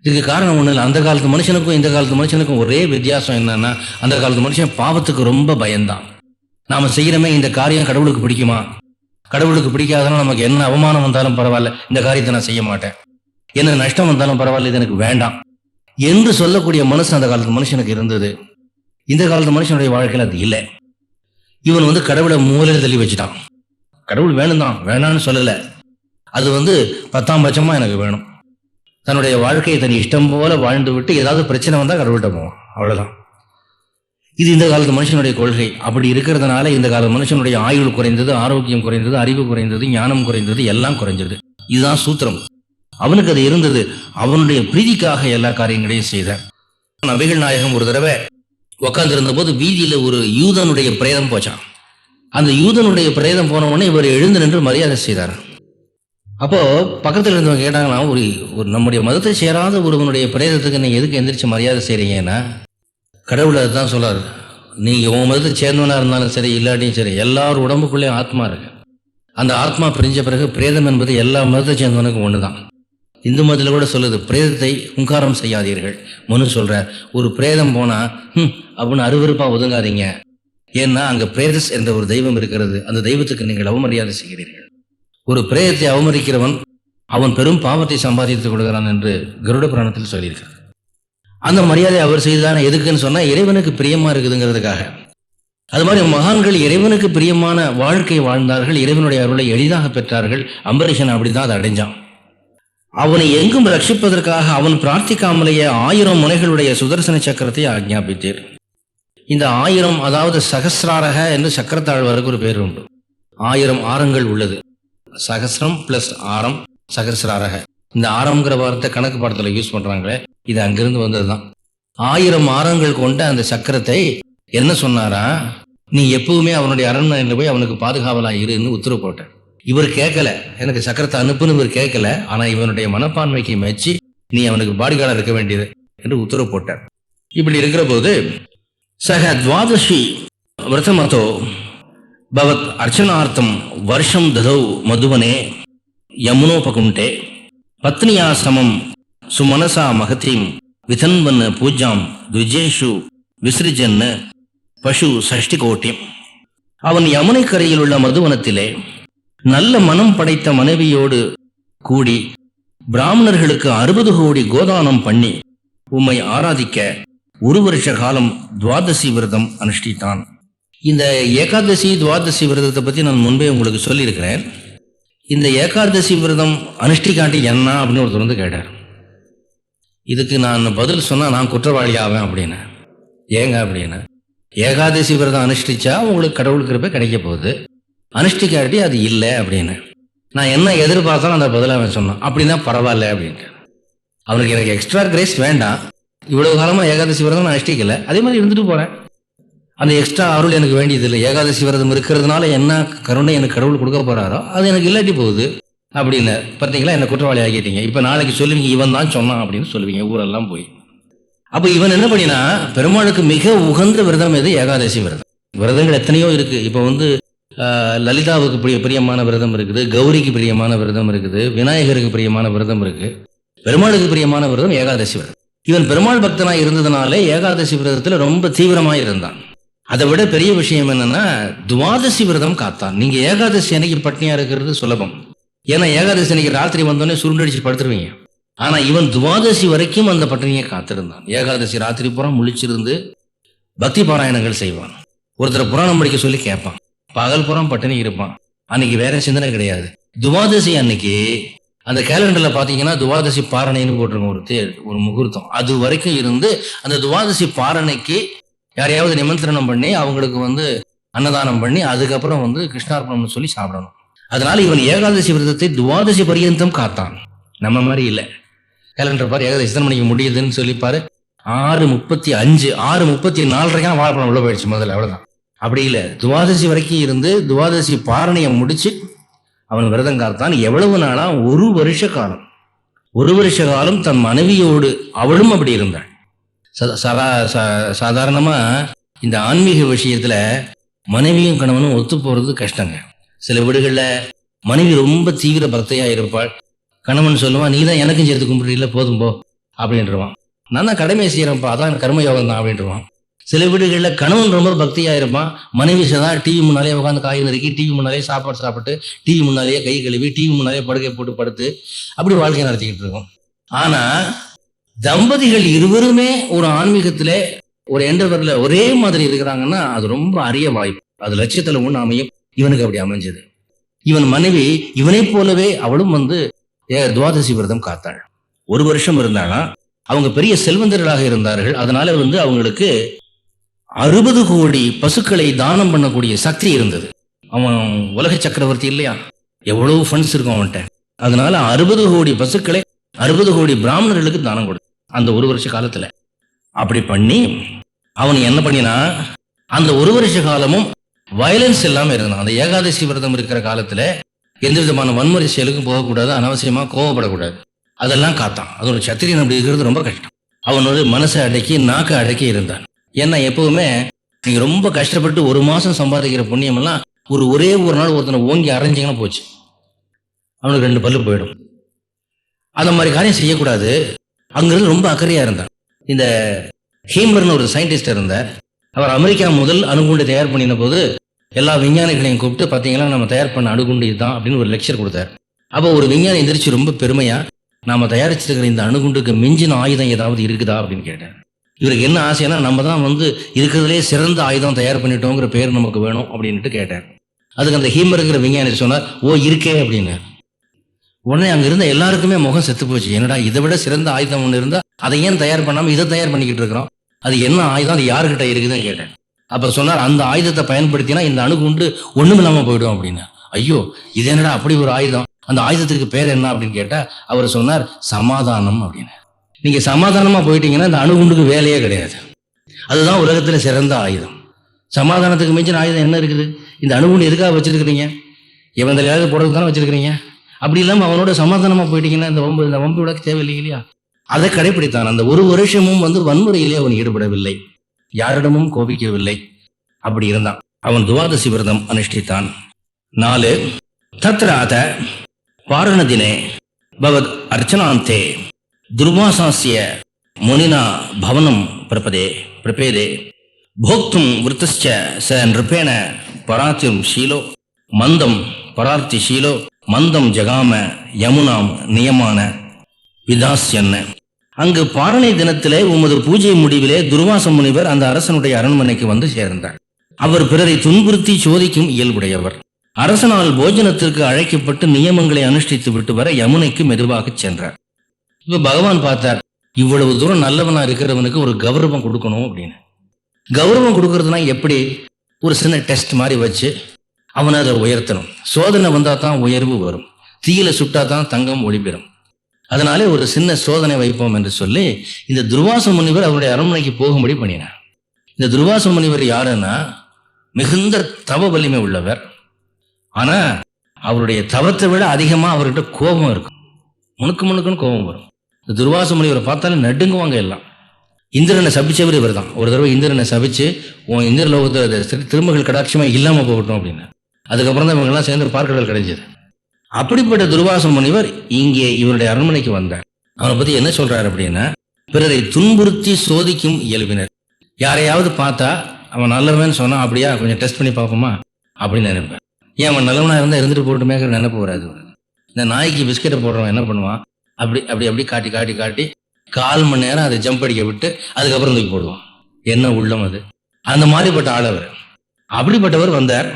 இதுக்கு காரணம் ஒண்ணு இல்லை. அந்த காலத்து மனுஷனுக்கும் இந்த காலத்து மனுஷனுக்கும் ஒரே வித்தியாசம் என்னன்னா, அந்த காலத்து மனுஷன் பாவத்துக்கு ரொம்ப பயந்தான். நாம செய்யறமே இந்த காரியம் கடவுளுக்கு பிடிக்குமா, கடவுளுக்கு பிடிக்காதனா நமக்கு என்ன அவமானம் வந்தாலும் பரவாயில்ல, இந்த காரியத்தை நான் செய்ய மாட்டேன், என்ன நஷ்டம் வந்தாலும் பரவாயில்ல, இது எனக்கு வேண்டாம் என்று சொல்லக்கூடிய மனசு அந்த காலத்து மனுஷனுக்கு இருந்தது. இந்த காலத்து மனுஷனுடைய வாழ்க்கையில் அது இல்லை. இவன் கடவுளை மூலையில் தள்ளி வச்சுட்டான். கடவுள் வேணும் தான், வேணான்னு சொல்லலை, அது 10ஆம் பட்சமா எனக்கு வேணும். தன்னுடைய வாழ்க்கையை தன் இஷ்டம் போல வாழ்ந்து விட்டு ஏதாவது பிரச்சனை வந்தா கடவுள்கிட்ட போவான், அவ்வளவுதான். இது இந்த காலத்து மனுஷனுடைய கொள்கை. அப்படி இருக்கிறதுனால இந்த காலத்து மனுஷனுடைய ஆயுள் குறைந்தது, ஆரோக்கியம் குறைந்தது, அறிவு குறைந்தது, ஞானம் குறைந்தது, எல்லாம் குறைஞ்சது. இதுதான் சூத்திரம். அவனுக்கு அது இருந்தது. அவனுடைய பிரீதிக்காக எல்லா காரியங்களையும் செய்தார். நபிகள் நாயகம் ஒரு தடவை உட்கார்ந்து இருந்த போது வீதியில ஒரு யூதனுடைய பிரேதம் போச்சான். அந்த யூதனுடைய பிரேதம் போன உடனே இவர் எழுந்து நின்று மரியாதை செய்தார். அப்போ பக்கத்தில் இருந்தவங்க கேட்டாங்கன்னா, ஒரு நம்முடைய மதத்தை சேராத ஒருவனுடைய பிரேதத்துக்கு நீங்க எதுக்கு எந்திரிச்சு மரியாதை செய்றீங்கன்னா, கடவுள் அதுதான் சொல்றாரு, நீங்க உன் மதத்தை சேர்ந்தவனா இருந்தாலும் சரி இல்லாட்டியும் சரி, எல்லாரும் உடம்புக்குள்ளேயும் ஆத்மா இருக்கு. அந்த ஆத்மா பிரிஞ்ச பிறகு பிரேதம் என்பது எல்லா மதத்தை சேர்ந்தவனுக்கும் ஒண்ணுதான். இந்து மதத்தில் கூட சொல்லுது, பிரேதத்தை ஹுங்காரம் செய்யாதீர்கள். மனு சொல்றார், ஒரு பிரேதம் போனா அப்படின்னு அருவருப்பா ஒதுங்காதீங்க. ஏன்னா அங்க பிரேதஸ் என்ற ஒரு தெய்வம் இருக்கிறது, அந்த தெய்வத்துக்கு நீங்கள் அவமரியாதை செய்கிறீர்கள். ஒரு பிரேதத்தை அவமதிக்கிறவன் அவன் பெரும் பாவத்தை சம்பாதித்துக் கொள்கிறான் என்று கருட புராணத்தில் சொல்லியிருக்கிறார். அந்த மரியாதை அவர் செய்ததான எதுக்குன்னு சொன்னா, இறைவனுக்கு பிரியமா இருக்குதுங்கிறதுக்காக. அது மாதிரி மகான்கள் இறைவனுக்கு பிரியமான வாழ்க்கை வாழ்ந்தார்கள், இறைவனுடைய அருளை எளிதாக பெற்றார்கள். அம்பரீஷன் அப்படிதான் அதை அடைஞ்சான். அவனை எங்கும் ரட்சிப்பதற்காக அவன் பிரார்த்திக்காமலேயே 1000 முனைகளுடைய சுதர்சன சக்கரத்தை ஆக்ஞாபித்தீர். இந்த 1000 அதாவது சகசிராரக என்று சக்கரத்தாழ்வாருக்கு ஒரு பேர் உண்டு. 1000 ஆரங்கள் உள்ளது. சகசிரம் பிளஸ் ஆரம், சகசிராரக. இந்த ஆரம்ங்கிற வார்த்தை கணக்கு பாடத்துல யூஸ் பண்றாங்களே, இது அங்கிருந்து வந்ததுதான். 1000 ஆரங்கள் கொண்ட அந்த சக்கரத்தை என்ன சொன்னாரா, நீ எப்பவுமே அவனுடைய அரண்மனையில் போய் அவனுக்கு பாதுகாவலா இருன்னு உத்தரவு போட்ட. இவர் கேட்கல, எனக்கு சக்கரத்தை அனுப்புன்னு இவர் கேட்கல. ஆனா இவனுடைய மனப்பான்மைக்கு மெச்சி நீ அவனுக்கு பாடிகார்டா இருக்க வேண்டியது என்று உத்தரவு போட்டார். இப்படி இருக்கிற போது சக துவாதசி விரதமதோ பவத் அர்ச்சனார்த்தம் வருஷம் ததௌ மதுவனே யமுனோபகுண்டே பத்னியா சமம் சுமனசா மகதீம் விதன்வன் பூஜாம் துஜேஷு விசிறிஜன் பசு சஷ்டி கோட்டி. அவன் யமுனை கரையில் உள்ள மதுவனத்திலே நல்ல மனம் படைத்த மனைவியோடு கூடி பிராமணர்களுக்கு 60 கோடி கோதானம் பண்ணி உம்மை ஆராதிக்க 1 வருஷ காலம் துவாதசி விரதம் அனுஷ்டித்தான். இந்த ஏகாதசி துவாதசி விரதத்தை பத்தி நான் முன்பே உங்களுக்கு சொல்லியிருக்கிறேன். இந்த ஏகாதசி விரதம் அனுஷ்டிக்காட்டி என்ன அப்படின்னு ஒருத்தர் கேட்டார். இதுக்கு நான் பதில் சொன்னா நான் குற்றவாளி ஆவேன் அப்படின்னு. ஏங்க அப்படின்னு, ஏகாதசி விரதம் அனுஷ்டிச்சா உங்களுக்கு கடவுள் கிருபை கிடைக்க போகுது, அனுஷ்டிக்காட்டி அது இல்லை அப்படின்னு. நான் என்ன எதிர்பார்த்தாலும் அந்த பதிலாக அவன் சொன்னான். அப்படின்னா பரவாயில்ல அப்படின்ட்டு. அவனுக்கு எனக்கு எக்ஸ்ட்ரா கிரேஸ் வேண்டாம், இவ்வளவு காலமாக ஏகாதசி விரதம் நான் அனுஷ்டிக்கல, அதே மாதிரி இருந்துட்டு போகிறேன், அந்த எக்ஸ்ட்ரா அருள் எனக்கு வேண்டியதில்லை. ஏகாதசி விரதம் இருக்கிறதுனால என்ன கருணை எனக்கு கடவுள் கொடுக்க போகிறாரோ அது எனக்கு இல்லாட்டி போகுது அப்படின்னு. பார்த்தீங்களா, என்ன குற்றவாளி ஆகிட்டீங்க. இப்போ நாளைக்கு சொல்லுவீங்க இவன் தான் சொன்னான் அப்படின்னு சொல்லுவீங்க ஊரெல்லாம் போய். அப்போ இவன் என்ன பண்ணினா, பெருமாளுக்கு மிக உகந்த விரதம் எது? ஏகாதசி விரதம். விரதங்கள் எத்தனையோ இருக்குது. இப்போ லலிதாவுக்கு பிரியமான விரதம் இருக்குது, கௌரிக்கு பிரியமான விரதம் இருக்குது, விநாயகருக்கு பிரியமான விரதம் இருக்குது. பெருமாளுக்கு பிரியமான விரதம் ஏகாதசி விரதம். இவன் பெருமாள் பக்தனாக இருந்ததுனாலே ஏகாதசி விரதத்தில் ரொம்ப தீவிரமாக இருந்தான். அதை விட பெரிய விஷயம் என்னன்னா, துவாதசி விரதம் காத்தான். நீங்க ஏகாதசி அன்னைக்கு பட்னியா இருக்கிறது சுலபம், ஏன்னா ஏகாதசி அன்னைக்கு ராத்திரி வந்தோடனே சுருண்டடிச்சு படுத்துருவீங்க. ஆனா இவன் துவாதசி வரைக்கும் அந்த பட்டினியை காத்திருந்தான். ஏகாதசி ராத்திரி பூரா முழிச்சிருந்து பக்தி பாராயணங்கள் செய்வான். ஒருத்தர் புராணம் படிக்க சொல்லி கேட்பான், பகல் புறம் பட்டினி இருப்பான். அன்னைக்கு வேற சிந்தனை கிடையாது. துவாதசி அன்னைக்கு அந்த கேலண்டர்ல பாத்தீங்கன்னா துவாதசி பாரணைன்னு போட்டிருக்கோம், ஒரு முகூர்த்தம். அது வரைக்கும் இருந்து அந்த துவாதசி பாரணைக்கு யாரையாவது நிமந்திரணம் பண்ணி அவங்களுக்கு அன்னதானம் பண்ணி அதுக்கப்புறம் கிருஷ்ணார்ப்பணம்னு சொல்லி சாப்பிடணும். அதனால இவன் ஏகாதசி விரதத்தை துவாதசி பரியந்தம் காத்தான். நம்ம மாதிரி இல்லை. கேலண்டர் பாரு, ஏகாதசி எத்தனை மணிக்கு முடியுதுன்னு சொல்லிப்பாரு, 6:35 6:34 வாழைப்பழம் உள்ள போயிடுச்சு முதல்ல, அவ்வளவுதான். அப்படி இல்லை, துவாதசி வரைக்கும் இருந்து துவாதசி பாரணையை முடிச்சு அவன் விரதம் காத்தான். எவ்வளவு நாளா? ஒரு வருஷ காலம் தன் மனைவியோடு அவளும் அப்படி இருந்தாள். சாதாரணமா இந்த ஆன்மீக விஷயத்துல மனைவியும் கணவனும் ஒத்து போறது கஷ்டங்க. சில வீடுகள்ல மனைவி ரொம்ப தீவிர பக்தையா இருப்பாள், கணவன் சொல்லுவான் நீ தான் எனக்கும் சேர்த்து கும்பிடுறீல்ல போதும் போ அப்படின்றவான். நான் தான் கடமையை செய்யறேன்ப்பா, அதான் கர்மயோகம் தான் அப்படின்றவான். சில வீடுகளில் கணவன் ரொம்ப பக்தியா இருப்பான், மனைவி தான் டிவி முன்னாலே உட்காந்து காய் நறுக்கி, டிவி முன்னாலே சாப்பாடு சாப்பிட்டு, டிவி முன்னாலேயே கை கழுவி, டிவி முன்னாலே படுக்கை போட்டு படுத்து அப்படி வாழ்க்கை நடத்திக்கிட்டு இருக்கும். ஆனா தம்பதிகள் இருவருமே ஒரு ஆன்மீகத்திலே ஒரு எண்டவர்ல ஒரே மாதிரி இருக்கிறாங்கன்னா அது ரொம்ப அரிய வாய்ப்பு. அது லட்சியத்துல ஒண்ணு அமையும். இவனுக்கு அப்படி அமைஞ்சது. இவன் மனைவி இவனை போலவே அவளும் துவாதசி விரதம் காத்தாள். ஒரு வருஷம் இருந்தாலும் அவங்க பெரிய செல்வந்தர்களாக இருந்தார்கள். அதனால அவங்களுக்கு 60 கோடி பசுக்களை தானம் பண்ணக்கூடிய சக்தி இருந்தது. அவன் உலக சக்கரவர்த்தி இல்லையா, எவ்வளவு ஃபண்ட்ஸ் இருக்கும் அவன்கிட்ட. அதனால 60 கோடி பசுக்களை 60 கோடி பிராமணர்களுக்கு தானம் கொடுத்தான் அந்த ஒரு வருஷ காலத்துல. அப்படி பண்ணி அவன் என்ன பண்ணினா, அந்த ஒரு வருஷ காலமும் வயலன்ஸ் இல்லாம இருந்தான். அந்த ஏகாதசி விரதம் இருக்கிற காலத்துல எந்த விதமான வன்முறை செயலுக்கும் போகக்கூடாது, அனாவசியமா கோவப்படக்கூடாது, அதெல்லாம் காத்தான். அது ஒரு சத்திரியன் அப்படி இருக்கிறது ரொம்ப கஷ்டம். அவன் மனசை அடக்கி நாக்கை அடக்கி இருந்தான். ஏன்னா எப்பவுமே நீங்க ரொம்ப கஷ்டப்பட்டு ஒரு மாசம் சம்பாதிக்கிற புண்ணியம் எல்லாம் ஒரே ஒரு நாள் ஒருத்தனை ஓங்கி அரைஞ்சிங்கன்னா போச்சு, அவனுக்கு 2 பல்லு போயிடும். அந்த மாதிரி காரியம் செய்யக்கூடாது. அங்கிருந்து ரொம்ப அக்கறையா இருந்தான். இந்த ஹீமர்னு ஒரு சயின்டிஸ்ட் இருந்தார். அவர் அமெரிக்கா முதல் அணுகுண்டை தயார் பண்ணின போது எல்லா விஞ்ஞானிகளையும் கூப்பிட்டு பார்த்தீங்கன்னா நம்ம தயார் பண்ண அணுகுண்டு இதுதான் அப்படின்னு ஒரு லெக்சர் கொடுத்தார். அப்போ ஒரு விஞ்ஞானி எந்திரிச்சு ரொம்ப பெருமையா, நாம தயாரிச்சிருக்கிற இந்த அணுகுண்டுக்கு மிஞ்சின ஆயுதம் ஏதாவது இருக்குதா அப்படின்னு கேட்டார். இவருக்கு என்ன ஆசைன்னா, நம்ம தான் இருக்கிறதுலே சிறந்த ஆயுதம் தயார் பண்ணிட்டோங்கிற பேர் நமக்கு வேணும் அப்படின்ட்டு கேட்டார். அதுக்கு அந்த ஹீமருங்கிற விஞ்ஞானி சொன்னார், ஓ இருக்கே அப்படின்னு. உடனே அங்க இருந்த எல்லாருக்குமே முகம் செத்து போச்சு. என்னடா இதை விட சிறந்த ஆயுதம் ஒன்று இருந்தா அதை ஏன் தயார் பண்ணாம இதை தயார் பண்ணிக்கிட்டு இருக்கிறோம், அது என்ன ஆயுதம், அது யாருக்கிட்ட இருக்குதுன்னு கேட்டேன். அப்ப சொன்னார், அந்த ஆயுதத்தை பயன்படுத்தினா இந்த அணுகுண்டு ஒண்ணும் இல்லாம போயிடும் அப்படின்னு. ஐயோ இது என்னடா அப்படி ஒரு ஆயுதம், அந்த ஆயுதத்துக்கு பேர் என்ன அப்படின்னு கேட்டா அவர் சொன்னார், சமாதானம் அப்படின்னு. நீங்க சமாதானமா போயிட்டீங்கன்னா இந்த அணுகுண்டுக்கு வேலையே கிடையாது. அதுதான் உலகத்துல சிறந்த ஆயுதம். சமாதானத்துக்கு மிஞ்சின ஆயுதம் என்ன இருக்குது? இந்த அணுகுண்டு எதுக்காக வச்சிருக்கிறீங்க? எவன் தலையாவது போடுறது தானே வச்சிருக்கிறீங்க. அப்படி இல்லாம அவனோட சமாதானமா போயிட்டீங்கன்னா இந்த வம்பு விளக்கு தேவையில்லை இல்லையா? அதை கடைபிடித்தான். அந்த ஒரு வருஷமும் வன்முறையிலே அவன் ஈடுபடவில்லை, யாரிடமும் கோபிக்கவில்லை, அப்படி இருந்தான். அவன் துவாதசி விரதம் அனுஷ்டித்தான். 4 தத்ராத பாரணதினே பவத் அர்ச்சனாந்தே துர்வாசாஸ்ய முனினா பவனம் பிரபேதே போக்தும் விருத்தஸ்ச ச நிருபேண பராத்தியம் ஷீலோ மந்தம் பரார்த்தி ஷீலோ மந்தம் ஜகாம யமுனாம் நியமான விதாஸ்யன்ன. அங்கு பாரணை தினத்திலே உமது பூஜை முடிவிலே துர்வாச முனிவர் அந்த அரசனுடைய அரண்மனைக்கு சேர்ந்தார். அவர் பிறரை துன்புறுத்தி சோதிக்கும் இயல்புடையவர். அரசனால் போஜனத்திற்கு அழைக்கப்பட்டு நியமங்களை அனுஷ்டித்து விட்டு வர யமுனைக்கு மெதுவாக சென்றார். இப்ப பகவான் பார்த்தார், இவ்வளவு தூரம் நல்லவனா இருக்கிறவனுக்கு ஒரு கௌரவம் கொடுக்கணும் அப்படின்னு. கௌரவம் கொடுக்கறதுனா எப்படி? ஒரு சின்ன டெஸ்ட் மாதிரி வச்சு அவனை அதை உயர்த்தணும். சோதனை வந்தால் தான் உயர்வு வரும். தீயில சுட்டா தான் தங்கம் ஒளிபெறும். அதனாலே ஒரு சின்ன சோதனை வைப்போம் என்று சொல்லி இந்த துர்வாச முனிவர் அவருடைய அரண்மனைக்கு போகும்படி பண்ணினார். இந்த துர்வாச முனிவர் யாருன்னா மிகுந்த தவ வலிமை உள்ளவர். ஆனா அவருடைய தவத்தை விட அதிகமா அவர்கிட்ட கோபம் இருக்கும். முணுக்குன்னு கோபம் வரும். இந்த துர்வாச முனிவரை பார்த்தாலே நடுங்குவாங்க எல்லாம். இந்திரனை சபிச்சவர் இவர் தான். ஒரு தடவை இந்திரனை சபிச்சு உன் இந்திர லோகத்தில் திருமகள் கடாட்சியமா இல்லாம போகட்டும் அப்படின்னு. அதுக்கப்புறம் தான் இவங்கெல்லாம் சேர்ந்து பார்க்கடல் கிடைஞ்சது. அப்படிப்பட்ட துர்வாச முனிவர் இங்கே இவருடைய அரண்மனைக்கு வந்தார். அவனை பத்தி என்ன சொல்றாரு அப்படின்னா, பிறரை துன்புறுத்தி சோதிக்கும் இயல்பினர். யாரையாவது பார்த்தா அவன் நல்லவன் சொன்னா அப்படியா கொஞ்சம் டெஸ்ட் பண்ணி பார்ப்போமா அப்படின்னு நினைப்பேன். ஏன் அவன் நல்லவனா இருந்தா இருந்துட்டு போட்டுமே நினைப்பு வராது. இந்த நாய்க்கு பிஸ்கெட்டை போடுறவன் என்ன பண்ணுவான், அப்படி அப்படி அப்படி காட்டி காட்டி காட்டி 1/4 மணி நேரம் அதை ஜம்ப் அடிக்க விட்டு அதுக்கப்புறம் தூக்கி போடுவான். என்ன உள்ளம் அது. அந்த மாதிரிப்பட்ட ஆள் அவர். அப்படிப்பட்டவர் வந்தார்.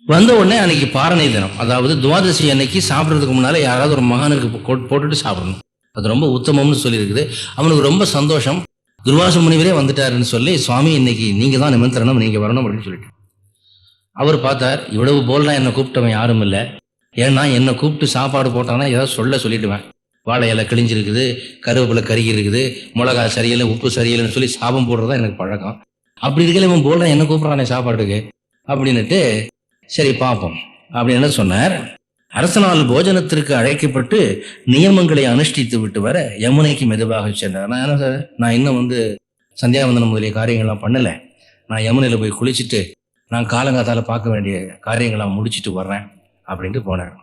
வந்த உடனே அன்னைக்கு பாரணை தினம், அதாவது துவாதசி அன்னைக்கு சாப்பிட்றதுக்கு முன்னால யாராவது ஒரு மகானுக்கு போட்டுட்டு சாப்பிடணும். அது ரொம்ப உத்தமம்னு சொல்லியிருக்குது. அவனுக்கு ரொம்ப சந்தோஷம். துர்வாச முனிவரே வந்துட்டாருன்னு சொல்லி, சுவாமி இன்னைக்கு நீங்க தான் நிமந்திரணம், நீங்க வரணும் அப்படின்னு சொல்லிட்டு அவர் பார்த்தார். இவ்வளவு போல்னா என்னை கூப்பிட்டவன் யாரும் இல்லை. ஏன்னா என்னை கூப்பிட்டு சாப்பாடு போட்டானா ஏதாவது சொல்லிடுவேன். வாழை இலை கிழிஞ்சிருக்குது, கருவேப்பிலை கருகி இருக்குது, மிளகா சரியில்லை, உப்பு சரியில்லைன்னு சொல்லி சாபம் போடுறதா எனக்கு பழக்கம். அப்படி இருக்கல இவன் போல்னா என்ன கூப்பிட்றானே சாப்பாட்டுக்கு அப்படின்னுட்டு சரி பார்ப்போம் அப்படின்னு சொன்னார். அரசனால் போஜனத்திற்கு அழைக்கப்பட்டு நியமங்களை அனுஷ்டித்து விட்டு வர யமுனைக்கு மெதுவாக சென்றார். நான் இன்னும் சந்தியாவந்தனம் முதலிய காரியங்கள்லாம் பண்ணலை. நான் யமுனையில் போய் குளிச்சுட்டு நான் காலங்காத்தால பார்க்க வேண்டிய காரியங்களாம் முடிச்சுட்டு வர்றேன் அப்படின்ட்டு போனார்.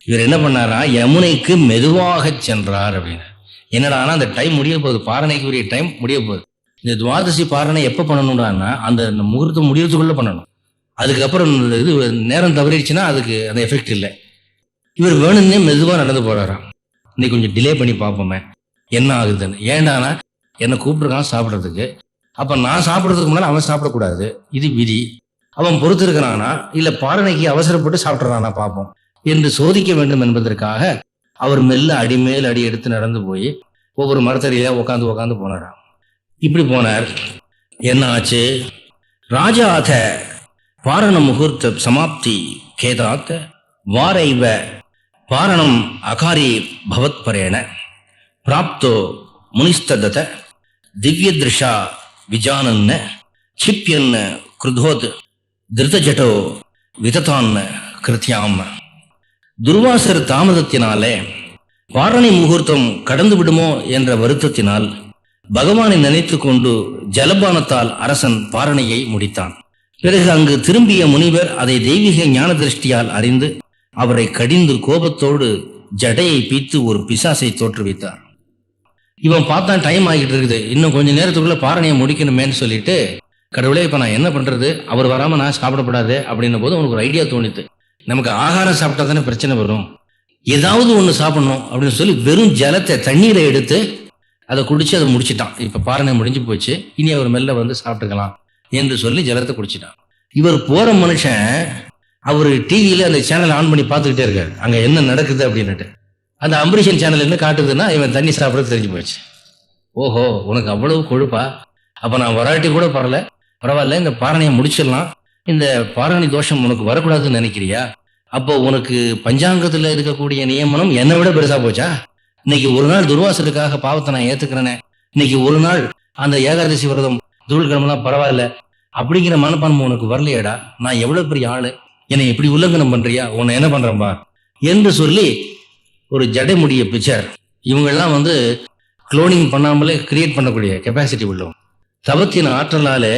இவர் என்ன பண்ணாரா, யமுனைக்கு மெதுவாக சென்றார் அப்படின்னு. என்னடா அந்த டைம் முடிய போகுது, பாரணைக்கு உரிய டைம் முடிய போகுது. இந்த துவாதசி பாரணை எப்போ பண்ணணும்டான்னா அந்த முகூர்த்தம் முடியறதுக்குள்ள பண்ணணும். அதுக்கப்புறம் இது நேரம் தவறிடுச்சுன்னா அதுக்கு அந்த எஃபெக்ட் இல்லை. இவர் வேணும்னே மெதுவாக நடந்து போறாராம். இன்னைக்கு கொஞ்சம் டிலே பண்ணி பார்ப்போமே என்ன ஆகுதுன்னு. ஏண்டானா என்னை கூப்பிட்டுருக்கான் சாப்பிட்றதுக்கு. அப்போ நான் சாப்பிட்றதுக்கு முன்னால் அவன் சாப்பிடக்கூடாது, இது விதி. அவன் பொறுத்திருக்கிறானா இல்லை பாரணைக்கு அவசரப்பட்டு சாப்பிட்றானா பார்ப்போம் என்று சோதிக்க வேண்டும் என்பதற்காக அவர் மெல்ல அடிமேல் அடி எடுத்து நடந்து போய் ஒவ்வொரு மரத்தடியில உட்காந்து போனாராம். இப்படி போனார். என்ன ஆச்சு? ராஜாத பாரண முகூர்த்த சமாப்தி கேதாத் வாரைவ பாரணம் அகாரி பவத் பரேண பிராப்தோ முனிஸ்ததத திவ்ய திருஷா விஜானன்ன சிப்யன் கிருதோத் திருதஜட்டோ விததான் கிருத்தியாம். துர்வாசர் தாமதத்தினாலே பாரணை முகூர்த்தம் கடந்து விடுமோ என்ற வருத்தத்தினால் பகவானை நினைத்து கொண்டு ஜலபானத்தால் அரசன் பாரணையை முடித்தான். பிறகு அங்கு திரும்பிய முனிவர் அதை தெய்வீக ஞான திருஷ்டியால் அறிந்து அவரை கடிந்து கோபத்தோடு ஜடையை பீத்து ஒரு பிசாசை தோற்றுவித்தார். இவன் பார்த்தான் டைம் ஆகிட்டு இருக்குது, இன்னும் கொஞ்ச நேரத்துக்குள்ள பாரணையை முடிக்கணுமேன்னு சொல்லிட்டு, கடவுளே இப்ப நான் என்ன பண்றது, அவர் வராம நான் சாப்பிடப்படாது அப்படின்ன போது அவனுக்கு ஒரு ஐடியா தோணித்து. நமக்கு ஆகாரம் சாப்பிட்டா தானே பிரச்சனை வரும், ஏதாவது ஒண்ணு சாப்பிடணும் அப்படின்னு சொல்லி வெறும் ஜலத்தை தண்ணீரை எடுத்து அதை குடிச்சு அதை முடிச்சிட்டான். இப்ப பாரணை முடிஞ்சு போச்சு, இனி அவர் மெல்ல சாப்பிட்டுக்கலாம் என்று சொல்லி ஜலத்தை குடிச்சிட்டான். இவர் போற மனுஷன் அவரு டிவியில அந்த சேனல் ஆன் பண்ணி பார்த்துக்கிட்டே இருக்காரு அங்க என்ன நடக்குது அப்படின்னுட்டு. அந்த அம்பரீஷன் சேனல் என்ன காட்டுதுன்னா இவன் தண்ணி சாப்பிட்றது தெரிஞ்சு போச்சு. ஓஹோ, உனக்கு அவ்வளவு கொழுப்பா, அப்ப நான் வராட்டி கூட பரவாயில்ல, இந்த பாரணையை முடிச்சிடலாம், இந்த பாரணி தோஷம் உனக்கு வரக்கூடாதுன்னு நினைக்கிறியா? அப்போ உனக்கு பஞ்சாங்கத்துல இருக்கக்கூடிய நியமனம் என்னை விட பெருசா போச்சா? இன்னைக்கு ஒரு நாள் துர்வாசலுக்காக பாவத்தை நான் ஏத்துக்கிறேனே, இன்னைக்கு ஒரு நாள் அந்த ஏகாதசி விரதம் தூள்கிழமெல்லாம் பரவாயில்ல அப்படிங்கிற மனப்பான்மை உனக்கு வரலையேடா, நான் எவ்வளவு பெரிய ஆளு, என்னை எப்படி உல்லங்கனம் பண்றியா, உன்னை என்ன பண்றேன்பா என்று சொல்லி ஒரு ஜடைமுடிய பிக்சர். இவங்கெல்லாம் குளோனிங் பண்ணாமலே கிரியேட் பண்ணக்கூடிய கெப்பாசிட்டி உள்ளவங்க. தவத்தின் ஆற்றலாலே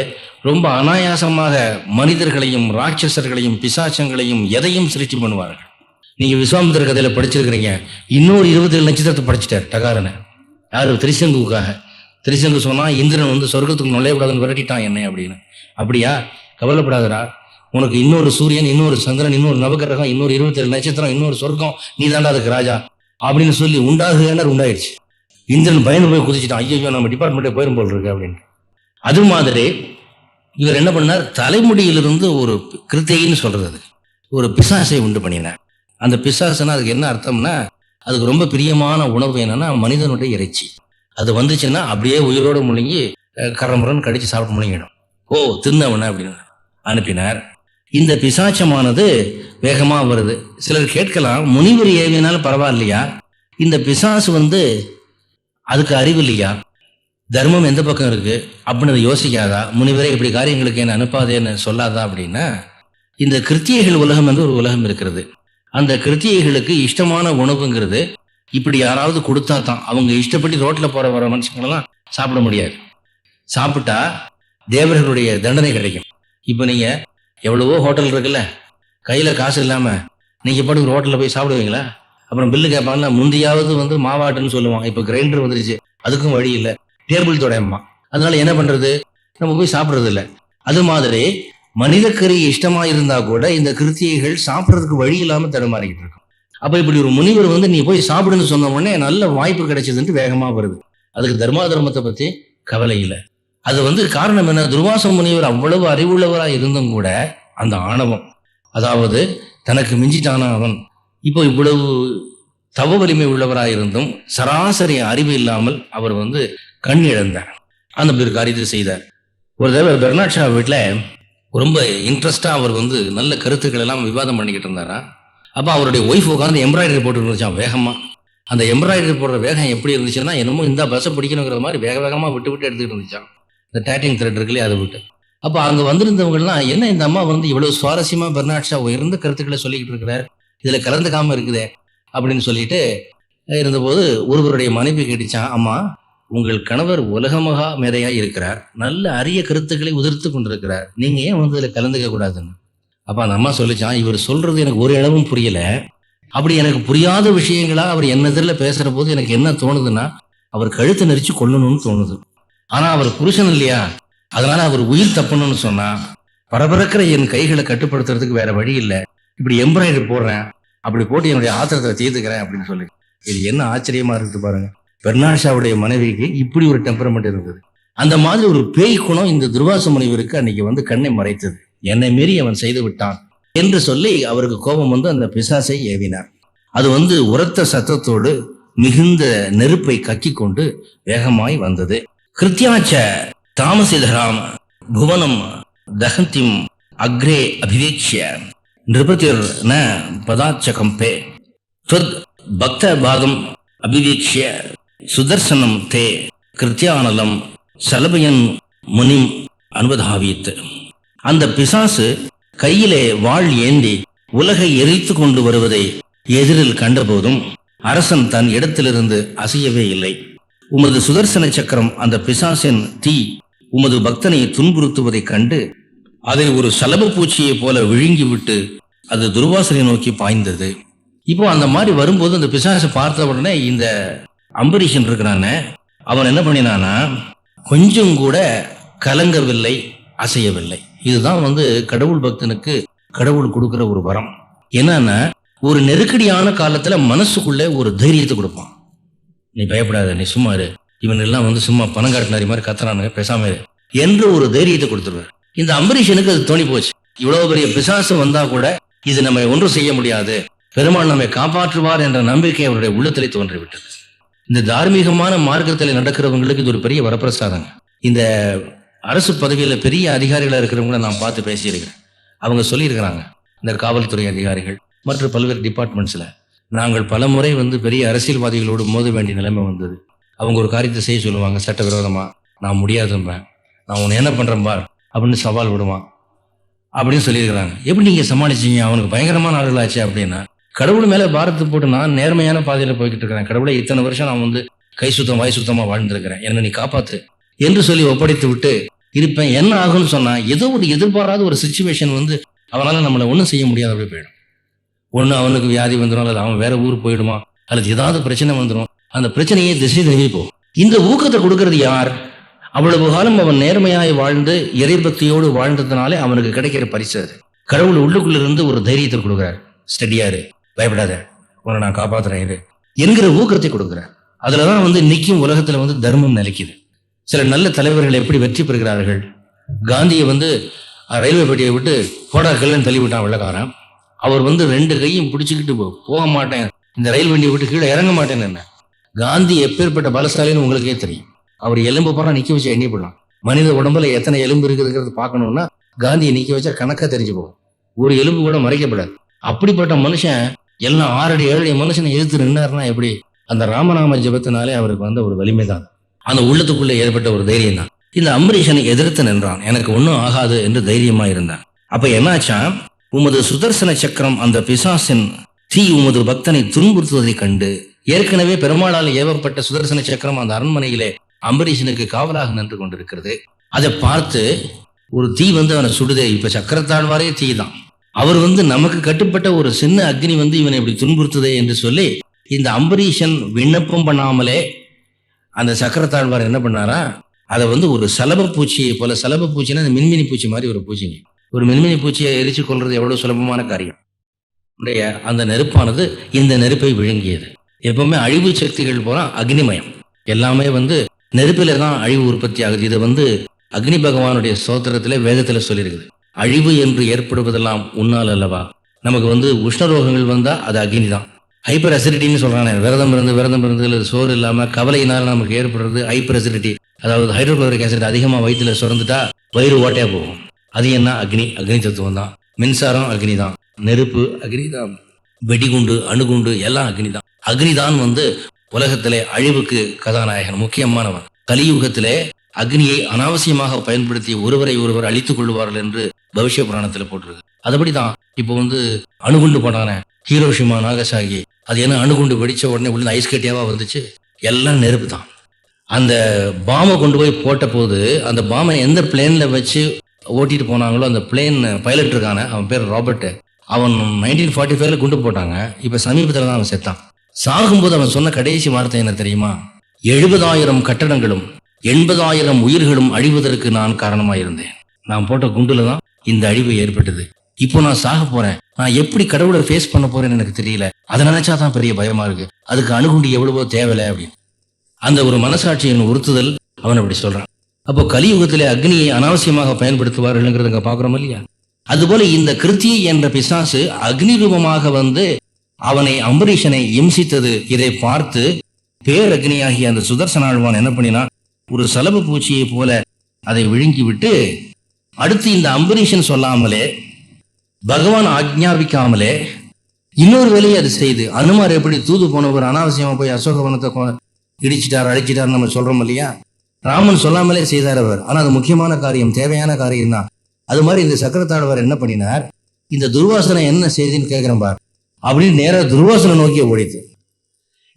ரொம்ப அனாயாசமாக மனிதர்களையும் ராட்சசர்களையும் பிசாசங்களையும் எதையும் சிருஷ்டி பண்ணுவார்கள். நீங்க விஸ்வாமித்திர கதையில படிச்சிருக்கிறீங்க, இன்னொரு 27 நட்சத்திரத்தை படிச்சுட்டார் டகாரனை. யாரு? திரிசங்குக்காக. திரிசங்கு சொன்னா இந்திரன் சொர்க்கத்துக்கு நுழையக்கூடாதுன்னு விரட்டிட்டான் என்னை அப்படின்னு. அப்படியா? கவலைப்படாதடா, உனக்கு இன்னொரு சூரியன், இன்னொரு சந்திரன், இன்னொரு நவகிரகம், இன்னொரு 27 நட்சத்திரம், இன்னொரு சொர்க்கம், நீ தாண்டா அதுக்கு ராஜா அப்படின்னு சொல்லி உண்டாயிடுச்சு. இந்திரன் பயந்து போய் குதிச்சுட்டான், ஐயோ நம்ம டிபார்ட்மெண்ட்டே போயிரும் போல் இருக்கு அப்படின்னு. அது மாதிரி இவர் என்ன பண்ணார், தலைமுடியிலிருந்து ஒரு கிருத்தைன்னு சொல்றது ஒரு பிசாசை உண்டு பண்ணினார். அந்த பிசாசுன்னா அதுக்கு என்ன அர்த்தம்னா, அதுக்கு ரொம்ப பிரியமான உணவு என்னன்னா மனிதனுடைய இறைச்சி. அது வந்துச்சுன்னா அப்படியே உயிரோடு முழுங்கி கரமுரன் கடிச்சு சாப்பிட்டு முழுங்கிடும். ஓ தின்னவன அப்படின்னு அனுப்பினார். இந்த பிசாச்சமானது வேகமா வருது. சிலர் கேட்கலாம், முனிவர் ஏவினாலும் பரவாயில்லையா, இந்த பிசாசு அதுக்கு அறிவு இல்லையா, தர்மம் எந்த பக்கம் இருக்கு அப்படின்னு யோசிக்காதா, முனிவரே இப்படி காரியங்களுக்கு என்ன அனுப்பாதேன்னு சொல்லாதா அப்படின்னா, இந்த கிருத்தியைகள் உலகம் என்று ஒரு உலகம் இருக்கிறது. அந்த கிருத்தியைகளுக்கு இஷ்டமான உணவுங்கிறது இப்படி யாராவது கொடுத்தா தான். அவங்க இஷ்டப்பட்டு ரோட்ல போற வர மனுஷங்களெல்லாம் சாப்பிட முடியாது. சாப்பிட்டா தேவர்களுடைய தண்டனை கிடைக்கும். இப்போ நீங்க எவ்வளவோ ஹோட்டல் இருக்குல்ல, கையில காசு இல்லாம நீங்க பாட்டுக்கு ரோட்டில் போய் சாப்பிடுவீங்களா? அப்புறம் பில்லு கேட்பாங்கன்னா, முந்தையாவது மாவாட்டுன்னு சொல்லுவான், இப்போ கிரைண்டர் வந்துருச்சு, அதுக்கும் வழி இல்லை, டேபிள் தொடையம்மா, அதனால என்ன பண்றது, நம்ம போய் சாப்பிட்றது இல்லை. அது மாதிரி மனித கறி இஷ்டமா இருந்தா கூட இந்த கிருத்தியைகள் சாப்பிட்றதுக்கு வழி இல்லாம தடுமாறிக்கிட்டு இருக்கும். அப்ப இப்படி ஒரு முனிவர் நீ போய் சாப்பிடுன்னு சொன்ன உடனே நல்ல வாய்ப்பு கிடைச்சதுன்ட்டு வேகமா வருது. அதுக்கு தர்மத்தை பத்தி கவலை இல்லை. அது காரணம் என்ன, துர்வாச முனிவர் அவ்வளவு அறிவுள்ளவரா இருந்தும் கூட அந்த ஆணவம், அதாவது தனக்கு மிஞ்சிட்டான அவன் இப்போ இவ்வளவு தவ வலிமை உள்ளவராக இருந்தும் சராசரி அறிவு இல்லாமல் அவர் கண் இழந்தார். அந்த ஒரு காரியத்தை செய்தார். ஒரு தடவை பெர்னாட் ஷா வீட்டில் ரொம்ப இன்ட்ரெஸ்டா அவர் நல்ல கருத்துக்கள் எல்லாம் விவாதம் பண்ணிக்கிட்டு இருந்தாரா. அப்போ அவருடைய ஒய்ஃப் உட்காந்து எம்ப்ராய்டரி போட்டு இருந்துச்சான் வேகமா. அந்த எம்ப்ராய்டரி போடுற வேகம் எப்படி இருந்துச்சுன்னா, என்னமோ இந்த பஸ்ஸை பிடிக்கணுங்கிற மாதிரி வேக வேகமா விட்டு எடுத்துக்கிட்டு இருந்துச்சான். இந்த டேட்டிங் த்ரெட் இருக்குல்லையே அதை விட்டு. அப்போ அங்கே வந்திருந்தவங்கலாம், என்ன இந்த அம்மா இவ்வளவு சுவாரஸ்யமா பெர்னாட் ஷா உயர்ந்த கருத்துக்களை சொல்லிக்கிட்டு இருக்கிறார், இதுல கலந்துக்காம இருக்குதே அப்படின்னு சொல்லிட்டு இருந்தபோது ஒருவருடைய மனைவி கேட்டுச்சான், அம்மா உங்கள் கணவர் உலகமகா மேதையா இருக்கிறார், நல்ல அரிய கருத்துக்களை உதிர்த்து கொண்டிருக்கிறார், நீங்க ஏன் இதுல கலந்துக்க கூடாதுன்னு. அப்ப அந்த அம்மா சொல்லிச்சான், இவர் சொல்றது எனக்கு ஒரு அளவும் புரியல, அப்படி எனக்கு புரியாத விஷயங்களா அவர் என்ன எதிரில் பேசுற போது எனக்கு என்ன தோணுதுன்னா, அவர் கழுத்தை நெரிச்சு கொல்லணும்னு தோணுது. ஆனா அவர் புருஷன் இல்லையா, அதனால அவர் உயிர் தப்பணும்னு சொன்னா, பரபரக்கிற என் கைகளை கட்டுப்படுத்துறதுக்கு வேற வழி இல்லை, இப்படி எம்ப்ராய்டரி போடுறேன், அப்படி போட்டு என்னுடைய ஆத்திரத்தை தீர்த்துக்கிறேன் அப்படின்னு சொல்லி. இது என்ன ஆச்சரியமா இருக்குது பாருங்க. பெர்னாட் ஷாவுடைய மனைவிக்கு இப்படி ஒரு டெம்பரமெண்ட் இருந்தது. அந்த மாதிரி ஒரு பேய் குணம் இந்த துர்வாச முனிவருக்கு அன்னைக்கு கண்ணை மறைத்தது. என்னை மீறி அவன் செய்து விட்டான் என்று சொல்லி அவருக்கு கோபம் அந்த பிசாசை ஏவினார். அது உரத்த சத்தத்தோடு மிகுந்த நெருப்பை கக்கி கொண்டு வேகமாய் வந்தது. கிருத்தியாச்ச தாமசிதராம் புவனம் தகந்திம் அக்ரே அபிவேக்ஷ்ய நிருபதிர் ந பதாச்ச கம்பே துவத் பக்த பாதம் அபிவேக்ஷ்ய சுதர்சனம் தே கிருத்தியானலம் சலபயன் முனிம் அனுபதாவித். அந்த பிசாசு கையிலே வாள் ஏந்தி உலகை எரித்து கொண்டு வருவதை எதிரில் கண்டபோதும் அரசன் தன் இடத்திலிருந்து அசையவே இல்லை. உமது சுதர்சன சக்கரம் அந்த பிசாசின் தீ உமது பக்தனை துன்புறுத்துவதை கண்டு அதை ஒரு சலப பூச்சியை போல விழுங்கிவிட்டு அது துர்வாசனை நோக்கி பாய்ந்தது. இப்போ அந்த மாதிரி வரும்போது அந்த பிசாசை பார்த்த உடனே இந்த அம்பரீஷன் இருக்கிறானே, அவன் என்ன பண்ணினானா, கொஞ்சம் கூட கலங்கவில்லை, அசையவில்லை. இதுதான் கடவுள் பக்தனுக்கு கடவுள் கொடுக்கிற ஒரு வரம். என்னன்னா, ஒரு நெருக்கடியான காலத்துல மனசுக்குள்ள ஒரு தைரியத்தை கொடுப்பான். நீ பயப்படாத, நீ சும்மா இரு, இவன் எல்லாம் சும்மா பணம் காட்டினாரி மாதிரி கத்துறானுங்க, பேசாம இரு என்று ஒரு தைரியத்தை கொடுத்துருவார். இந்த அம்பரீஷனுக்கு அது தோணி போச்சு. இவ்வளவு பெரிய பிசாசு வந்தா கூட இது நம்ம ஒன்றும் செய்ய முடியாது, பெருமாள் நம்மை காப்பாற்றுவார் என்ற நம்பிக்கை அவருடைய உள்ளத்திலே தோன்றிவிட்டது. இந்த தார்மீகமான மார்க்கத்தில் நடக்கிறவங்களுக்கு இது ஒரு பெரிய வரப்பிரசாதங்க. இந்த அரசு பதவியில பெரிய அதிகாரிகளா இருக்கிறவங்கள நான் பார்த்து பேசியிருக்கிறேன். அவங்க சொல்லியிருக்கிறாங்க, இந்த காவல்துறை அதிகாரிகள் மற்ற பல்வேறு டிபார்ட்மெண்ட்ஸ்ல நாங்கள் பல முறை பெரிய அரசியல்வாதிகளோடு மோத வேண்டிய நிலைமை வந்தது. அவங்க ஒரு காரியத்தை செய்ய சொல்லுவாங்க, சட்டவிரோதமா, நான் முடியாதுன்றேன், நான் உன்னை என்ன பண்றேன் பார் அப்படின்னு சவால் விடுவான் அப்படின்னு சொல்லியிருக்கிறாங்க. எப்படி நீங்க சமாளிச்சீங்க, அவனுக்கு பயங்கரமான ஆளுகளாச்சு அப்படின்னா, கடவுள் மேல பாரத்தை போட்டு நான் நேர்மையான பாதையில போய்கிட்டு இருக்கிறேன், கடவுளை இத்தனை வருஷம் நான் கை சுத்தம் வாய் சுத்தமா வாழ்ந்திருக்கிறேன், என்ன நீ காப்பாத்து என்று சொல்லி ஒப்படைத்து விட்டு இருப்பேன். என்ன ஆகும்னு சொன்னா, ஏதோ ஒரு எதிர்பாராத ஒரு சிச்சுவேஷன் அவனால நம்மளை ஒன்றும் செய்ய முடியாது, அப்படி போயிடும். ஒன்று அவனுக்கு வியாதி வந்துடும், அல்லது அவன் வேற ஊர் போயிடுமா, அல்லது ஏதாவது பிரச்சனை வந்துடும், அந்த பிரச்சனையை திசை திரும்பி போகும். இந்த ஊக்கத்தை கொடுக்கறது யார்? அவ்வளவு காலம் அவன் நேர்மையாய் வாழ்ந்து இறைபக்தியோடு வாழ்ந்ததுனாலே அவனுக்கு கிடைக்கிற பரிசு. கடவுள் உள்ளுக்குள்ள இருந்து ஒரு தைரியத்தை கொடுக்குறார். ஸ்டடியாரு, பயப்படாத, உன்னை நான் காப்பாத்துறேன் என்கிற ஊக்கத்தை கொடுக்குறார். அதுலதான் நிற்கும் உலகத்துல தர்மம் நிலைக்குது. சில நல்ல தலைவர்கள் எப்படி வெற்றி பெறுகிறார்கள்? காந்தியை ரயில்வே பெட்டியை விட்டு போடா கல்லுன்னு தள்ளி விட்டான் வெள்ளக்காரன். அவர் ரெண்டு கையும் பிடிச்சுக்கிட்டு போக மாட்டேன், இந்த ரயில் வண்டியை விட்டு கீழே இறங்க மாட்டேன்னு என்ன. காந்தி எப்பேற்பட்ட பலசாலின்னு உங்களுக்கே தெரியும். அவர் எலும்பு போறா நிக்க வச்சு எண்ணி போடலாம். மனித உடம்புல எத்தனை எலும்பு இருக்குதுங்கிறது பார்க்கணும்னா காந்தியை நிக்க வச்சா கணக்கா தெரிஞ்சு போகும். ஒரு எலும்பு கூட மறைக்கப்படாது. அப்படிப்பட்ட மனுஷன் எல்லாம் 6 அடி 7 அடி மனுஷனை எதிர்த்து நின்னாருன்னா எப்படி? அந்த ராமநாம ஜபத்தினாலே அவருக்கு வந்த ஒரு வலிமை தான், அந்த உள்ளத்துக்குள்ள ஏற்பட்ட ஒரு தைரியம் தான். இந்த அம்பரீஷனை எதிர்த்து நின்றான். எனக்கு ஒன்றும் ஆகாது என்று தைரியமா இருந்தான். அப்ப என்னாச்சா, உமது சுதர்சன சக்கரம் அந்த பிசாசின் தீ உமது பக்தனை துன்புறுத்துவதை கண்டு, ஏற்கனவே பெருமாளால் ஏவப்பட்ட சுதர்சன சக்கரம் அந்த அரண்மனையிலே அம்பரீஷனுக்கு காவலாக நின்று கொண்டிருக்கிறது. அதை பார்த்து ஒரு தீ அவனை சுடுதே. இப்ப சக்கரத்தாழ்வாரே தீ தான். அவர் நமக்கு கட்டுப்பட்ட ஒரு சின்ன அக்னி இவனை இப்படி துன்புறுத்துதே என்று சொல்லி இந்த அம்பரீஷன் விண்ணப்பம் பண்ணாமலே அந்த சக்கரத்தாழ்வார் என்ன பண்ணாரா, அதை ஒரு சலப பூச்சியை போல, சலப பூச்சின்னா அந்த மின்மினி பூச்சி மாதிரி ஒரு பூச்சிங்க. ஒரு மின்மினி பூச்சியை எரிச்சு கொள்றது எவ்வளவு சுலபமான காரியம். அந்த நெருப்பானது இந்த நெருப்பை விழுங்கியது. எப்பவுமே அழிவு சக்திகள் போல அக்னிமயம். எல்லாமே நெருப்பில தான் அழிவு உற்பத்தி ஆகுது. இது அக்னி பகவானுடைய ஸ்தோத்திரத்திலே வேதத்துல சொல்லியிருக்குது. அழிவு என்று ஏற்படுவதெல்லாம் உன்னால் அல்லவா. நமக்கு உஷ்ணரோகங்கள் வந்தா அது அக்னி தான். ஹைப்பர் அசிடிட்டின்னு சொல்றானே, விரதம் இருந்து சோறு இல்லாம கவலையினால நமக்கு ஏற்படுறது ஹைப்பர் அசிடிட்டி. அதாவது ஹைட்ரோகுளோரிக் ஆசிட் அதிகமா வயிற்றுல சுரந்துட்டா வயிறு ஓட்டையா போகும். அது என்ன? அக்னி தத்துவம் தான். மின்சாரம் அக்னி தான், நெருப்பு அக்னி தான், வெடிகுண்டு அணுகுண்டு எல்லாம் அக்னி தான். அக்னி தான் உலகத்திலே அழிவுக்கு கதாநாயகன், முக்கியமானவன். கலியுகத்திலே அக்னியை அனாவசியமாக பயன்படுத்தி ஒருவர் அழித்துக் கொள்வார்கள் என்று பவிஷ்ய புராணத்துல போட்டிருக்கு. அதுபடிதான் இப்போ அணுகுண்டு போனான ஹீரோஷிமா நாகசாகி, அது என்ன அணுகுண்டு வெடிச்ச உடனே உள்ள ஐஸ் கட்டியாவா வந்துச்சு? எல்லாம் நெருப்பு தான். அந்த பாமை கொண்டு போய் போட்ட போது அந்த பாமை எந்த பிளேன்ல வச்சு ஓட்டிட்டு போனாங்களோ அந்த பிளேன் பைலட் இருக்கான, அவன் பேர் ராபர்ட், அவன் 1945 குண்டு போட்டாங்க. இப்ப சமீபத்துல தான் அவன் செத்தான். சாகும்போது அவன் சொன்ன கடைசி வார்த்தை என்ன தெரியுமா? 70,000 கட்டடங்களும் 80,000 உயிர்களும் அழிவதற்கு நான் காரணமாயிருந்தேன். நான் போட்ட குண்டுல தான் இந்த அழிவு ஏற்பட்டது. இப்போ நான் சாக போறேன், நான் எப்படி கடவுளை ஃபேஸ் பண்ண போறேன்னு எனக்கு தெரியல. அதை நினைச்சாதான் பெரிய பயமா இருக்கு. அதுக்கு அணுகுண்டு எவ்வளவோ தேவையில்லை அப்படின்னு அந்த ஒரு மனசாட்சியின் உறுத்துதல் அவன் அப்படி சொல்றான். அப்போ கலியுகத்திலே அக்னியை அனாவசியமாக பயன்படுத்துவார்கள்ங்கிறத பாக்குறோம் இல்லையா? அதுபோல இந்த கிருத்தி என்ற பிசாசு அக்னி ரூபமாக அவனை அம்பரீஷனை இம்சித்தது. இதை பார்த்து பேரக்னியாகிய அந்த சுதர்சனாழ்வான் என்ன பண்ணினா, ஒரு சலப பூச்சியை போல அதை விழுங்கி விட்டு, அடுத்து இந்த அம்பரீஷன் சொல்லாமலே பகவான் ஆக்ஞாபிக்காமலே இன்னொரு வேலையை அது செய்து, அனுமார் எப்படி தூது போனவர் அனாவசியமா போய் அசோகவனத்தை இடிச்சிட்டார் அழிச்சிட்டார் நம்ம சொல்றோம் இல்லையா? ராமன் சொல்லாமலே செய்தார் அவர். ஆனா அது முக்கியமான காரியம், தேவையான காரியம் தான். அது மாதிரி இந்த சக்கரத்தாழ்வார் என்ன பண்ணினார், இந்த துர்வாசனை என்ன செய்தின்னு கேட்கிறேன் பார் அப்படின்னு நேரா துர்வாசனை நோக்கி ஓடிது.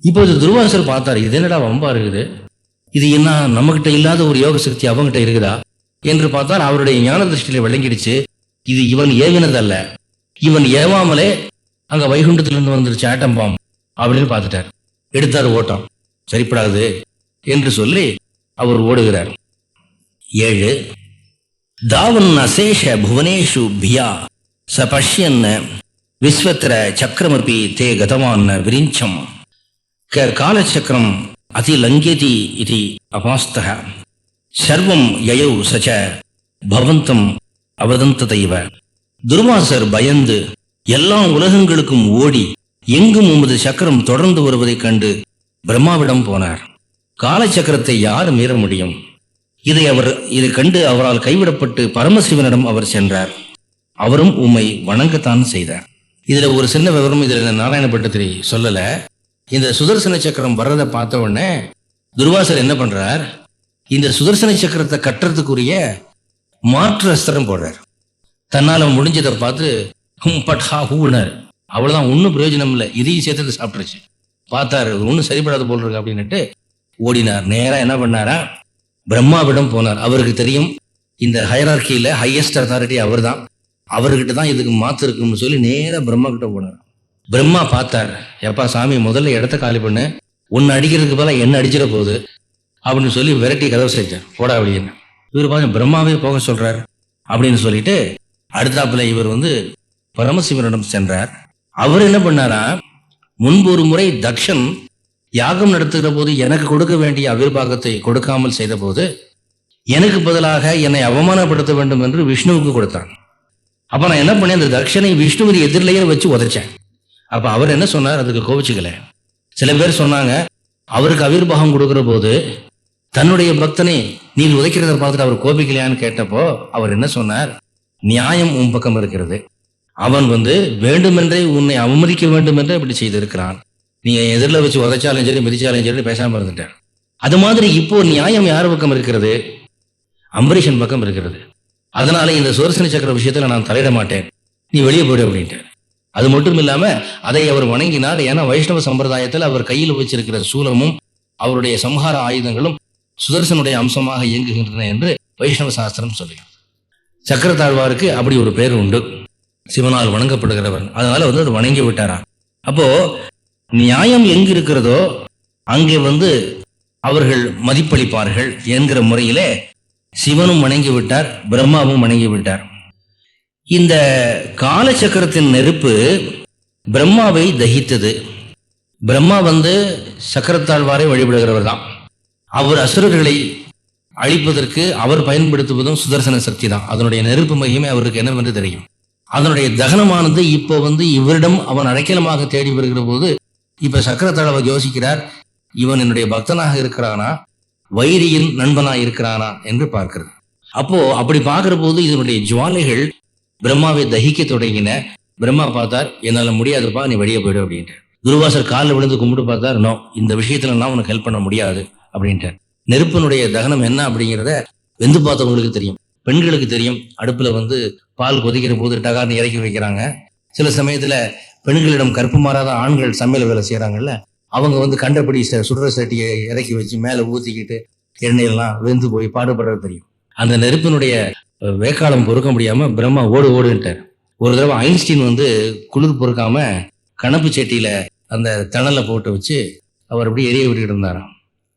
இப்போ துர்வாசர் பார்த்தாரு, இது என்னடா வம்பா இருக்குது, இது என்ன நம்மகிட்ட இல்லாத ஒரு யோக சக்தி அவங்ககிட்ட இருக்குதா என்று பார்த்தால் அவருடைய ஞான திருஷ்டியில விளங்கிடுச்சு. இது இவன் ஏவினதல்ல, இவன் ஏவாமலே அங்க வைகுண்டத்திலிருந்து வந்துருச்சு ஆட்டம் பாம் அப்படின்னு பார்த்துட்டார். எடுத்தார் ஓட்டம், சரிப்படாது என்று சொல்லி அவர் ஓடுகிறார். 7 தாவன் அசேஷ புவனேஷு பியா ச பஷ்யன் விஸ்வத்திர சக்கரமபி தே கதவான் விரிஞ்சம் காலச்சக்கரம் அதிலங்கேதி இது அபாஸ்தக சர்வம் யயௌ சச்ச பவந்தம் அவதந்ததைவ. துர்வாசர் பயந்து எல்லா உலகங்களுக்கும் ஓடி எங்கும் உமது சக்கரம் தொடர்ந்து வருவதைக் கண்டு பிரம்மாவிடம் போனார். காலச்சக்கரத்தை யார் மீற முடியும்? இதை கண்டு அவரால் கைவிடப்பட்டு பரமசிவனிடம் அவர் சென்றார். அவரும் உம்மை வணங்கத்தான் செய்தார். இதுல ஒரு சின்ன விவரம், இதுல நாராயண பட்டத்திரி சொல்லல. இந்த சுதர்சன சக்கரம் வர்றதை பார்த்த உடனே துர்வாசர் என்ன பண்றார், இந்த சுதர்சன சக்கரத்தை கட்டுறதுக்குரிய மாற்று அஸ்திரம் போடுறார். தன்னால முடிஞ்சதை பார்த்து பட்ஹா ஹூனார். அவ்வளவுதான், ஒன்னும் பிரயோஜனம் இல்லை, இதையும் சேர்த்து சாப்பிட்டுருச்சு. பார்த்தாரு ஒன்னும் சரிபடாது போல் இருக்கு அப்படின்னுட்டு ஓடினார். நேரா என்ன பண்ணாரா, பிரம்மாவிடம் போனார். அவருக்கு தெரியும் இந்த ஹைரார்கியில ஹையஸ்ட் அத்தாரிட்டி அவர் தான், அவர்கிட்ட தான் இதுக்கு மாத்து இருக்குன்னு சொல்லி நேரா பிரம்மா கிட்ட போனார். பிரம்மா பார்த்தார், எப்பா சாமி முதல்ல இடத்த காலி பண்ணு, ஒன்னு அடிக்கிறதுக்கு போல என்ன அடிச்சிட போகுது அப்படின்னு சொல்லி விரட்டி கதவு செஞ்சார், போடா அப்படின்னு. இவர் பார்த்து பிரம்மாவே போக சொல்றார் அப்படின்னு சொல்லிட்டு அடுத்தாப்புல இவர் பரமசிவனிடம் சென்றார். அவர் என்ன பண்ணாரா, முன்பு ஒரு முறை தக்ஷன் யாகம் நடத்துகிற போது எனக்கு கொடுக்க வேண்டிய அவிர்வாகத்தை கொடுக்காமல் செய்த போது எனக்கு பதிலாக என்னை அவமானப்படுத்த வேண்டும் என்று விஷ்ணுவுக்கு கொடுத்தான். அப்ப நான் என்ன பண்ணேன், அந்த தக்ஷனை விஷ்ணுவின் எதிரிலேயே வச்சு உதைச்சேன். அப்ப அவர் என்ன சொன்னார், அதுக்கு கோவிச்சுக்கல. சில பேர் சொன்னாங்க அவருக்கு அவிர்வாகம் கொடுக்கிற போது தன்னுடைய பக்தனை நீ உதைக்கிறத பார்த்துட்டு அவர் கோபிக்கலையான்னு கேட்டப்போ அவர் என்ன சொன்னார், நியாயம் உன் பக்கம் இருக்கிறது, அவன் வேண்டுமென்றே உன்னை அவமதிக்க வேண்டும் என்றே இப்படி செய்திருக்கிறான், நீ எதிரில் வச்சு உதைச்சாலும் சரி மிதிச்சாலும் சரி பேசாம இருந்துட்டார். அது மாதிரி இப்போ நியாயம் யார் பக்கம் இருக்கிறது, அம்பரீஷன் பக்கம் இருக்கிறது. அதனால இந்த சுதர்சன சக்கர விஷயத்துல நான் தலையிட மாட்டேன், நீ வெளியே போயிடு அப்படின்ட்டார். அது மட்டும் இல்லாம அதை அவர் வணங்கினார். ஏன்னா வைஷ்ணவ சம்பிரதாயத்தில் அவர் கையில் வச்சிருக்கிற சூலமும் அவருடைய சம்ஹார ஆயுதங்களும் சுதர்சனுடைய அம்சமாக இயங்குகின்றன என்று வைஷ்ணவ சாஸ்திரம் சொல்லுகிறது. சக்கரத்தாழ்வாருக்கு அப்படி ஒரு பேர் உண்டு, சிவனால் வணங்கப்படுகிறவர். அதனால அது வணங்கி விட்டாரா. அப்போ நியாயம் எங்கு இருக்கிறதோ அங்கே அவர்கள் மதிப்பளிப்பார்கள் என்கிற முறையிலே சிவனும் வணங்கி விட்டார், பிரம்மாவும் வணங்கி விட்டார். இந்த காலச்சக்கரத்தின் நெருப்பு பிரம்மாவை தகித்தது. பிரம்மா சக்கரத்தாழ்வாரை வழிபடுகிறவர் தான். அவர் அசுரர்களை அழிப்பதற்கு அவர் பயன்படுத்துவதும் சுதர்சன சக்தி தான். அதனுடைய நெருப்பு மகிமை அவருக்கு என்னவென்று தெரியும். அதனுடைய தகனமானது இப்போ இவரிடம் அவன் அடைக்கலமாக தேடி வருகிற போது இப்ப சக்கரத்தாழ்வார் யோசிக்கிறார், இவன் என்னுடைய பக்தனாக இருக்கிறானா வைரியின் நண்பனா இருக்கிறானா என்று பார்க்கிறது. அப்போ அப்படி பார்க்கிற போது இதனுடைய ஜுவாலைகள் பிரம்மாவை தகிக்க தொடங்கின. பிரம்மா பார்த்தார், என்னால முடியாதுப்பா, நீ வெளியே போயிடு அப்படின்ட்டு. துர்வாசர் காலில் விழுந்து கும்பிட்டு பார்த்தார், நோ, இந்த விஷயத்துல நான் உனக்கு ஹெல்ப் பண்ண முடியாது அப்படின்ட்டு. நெருப்பினுடைய தகனம் என்ன அப்படிங்கிறத வெந்து பார்த்தவங்களுக்கு தெரியும், பெண்களுக்கு தெரியும். அடுப்புல பால் கொதிக்கிற போது டகார்னு இறக்கி வைக்கிறாங்க. சில சமயத்துல பெண்களிடம் கற்பு மாறாத ஆண்கள் சமையல் வேலை செய்யறாங்கல்ல, அவங்க கண்டபடி சுடுற சட்டியை இறக்கி வச்சு மேல ஊத்திக்கிட்டு எண்ணெயெல்லாம் வெந்து போய் பாடுபடுறது தெரியும். அந்த நெருப்பினுடைய வேக்காலம் பொறுக்க முடியாம பிரம்மா ஓடுன்ட்டார். ஒரு தடவை ஐன்ஸ்டீன் குளிர் பொறுக்காம கணப்பு சட்டியில அந்த தணலை போட்டு வச்சு அவர் அப்படியே எரிய விட்டுக்கிட்டு இருந்தாராம்.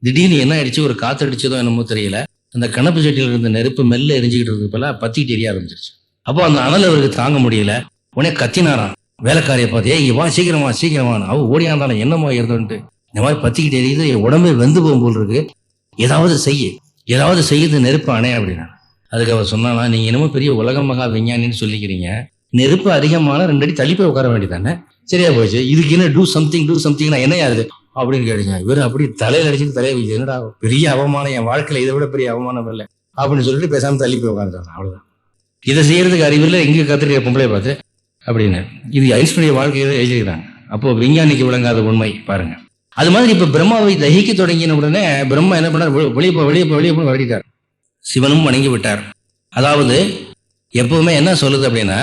திடீர்னு என்ன ஆயிடுச்சு, ஒரு காத்தடிச்சதோ என்னமோ தெரியல, அந்த கணப்பு சட்டியில இருந்த நெருப்பு மெல்ல எரிஞ்சுக்கிட்டு இருக்கு போல பத்திக்கிட்டு எரிய ஆரம்பிச்சிருச்சு. அப்போ அந்த அனல் அவருக்கு தாங்க முடியல, உடனே கத்தினாராம். வேலைக்காரியை பார்த்து, ஏய் வா சீக்கிரமா சீக்கிரமான. அவ ஓடியாந்தாலும் என்னமோ இருந்துட்டு, இந்த மாதிரி பத்திக்கிட்டு எரியுது, உடம்பே வெந்து போகும் போல் இருக்கு, ஏதாவது செய்யுது நெருப்பு அணை அப்படின்னா. அதுக்கு அவர் சொன்னானா, நீங்க என்னமோ பெரிய உலக மகா விஞ்ஞானின்னு சொல்லிக்கிறீங்க, நெருப்பு அதிகமான 2 அடி தள்ளி போய் உட்கார வேண்டியதானே, சரியா போச்சு, இதுக்கு என்ன டூ சம்திங்னா என்ன யாரு அப்படின்னு கேட்டுங்க. இவர் அப்படி தலையில அடிச்சுட்டு தலையை வச்சு, என்னடா பெரிய அவமானம், என் வாழ்க்கையில இதை விட பெரிய அவமானம் இல்லை அப்படின்னு சொல்லிட்டு பேசாம தள்ளி போய் உட்காந்துட்டாங்க. அவ்வளவுதான். இதை செய்யறதுக்கு அறிவில்லை, எங்க கத்துட்டு பொம்பளை பார்த்து அப்படின்னு. இது ஐன்ஸ்டீனுடைய வாழ்க்கையில எழுதிக்கிறாங்க. அப்போ விஞ்ஞானிக்கு விளங்காத உண்மை பாருங்க. அது மாதிரி இப்ப பிரம்மாவை தகிக்க தொடங்கின உடனே பிரம்மா என்ன பண்ணார், வெளியே போய் வருடிட்டார். சிவனும் வணங்கி விட்டார். அதாவது எப்பவுமே என்ன சொல்லுது அப்படின்னா,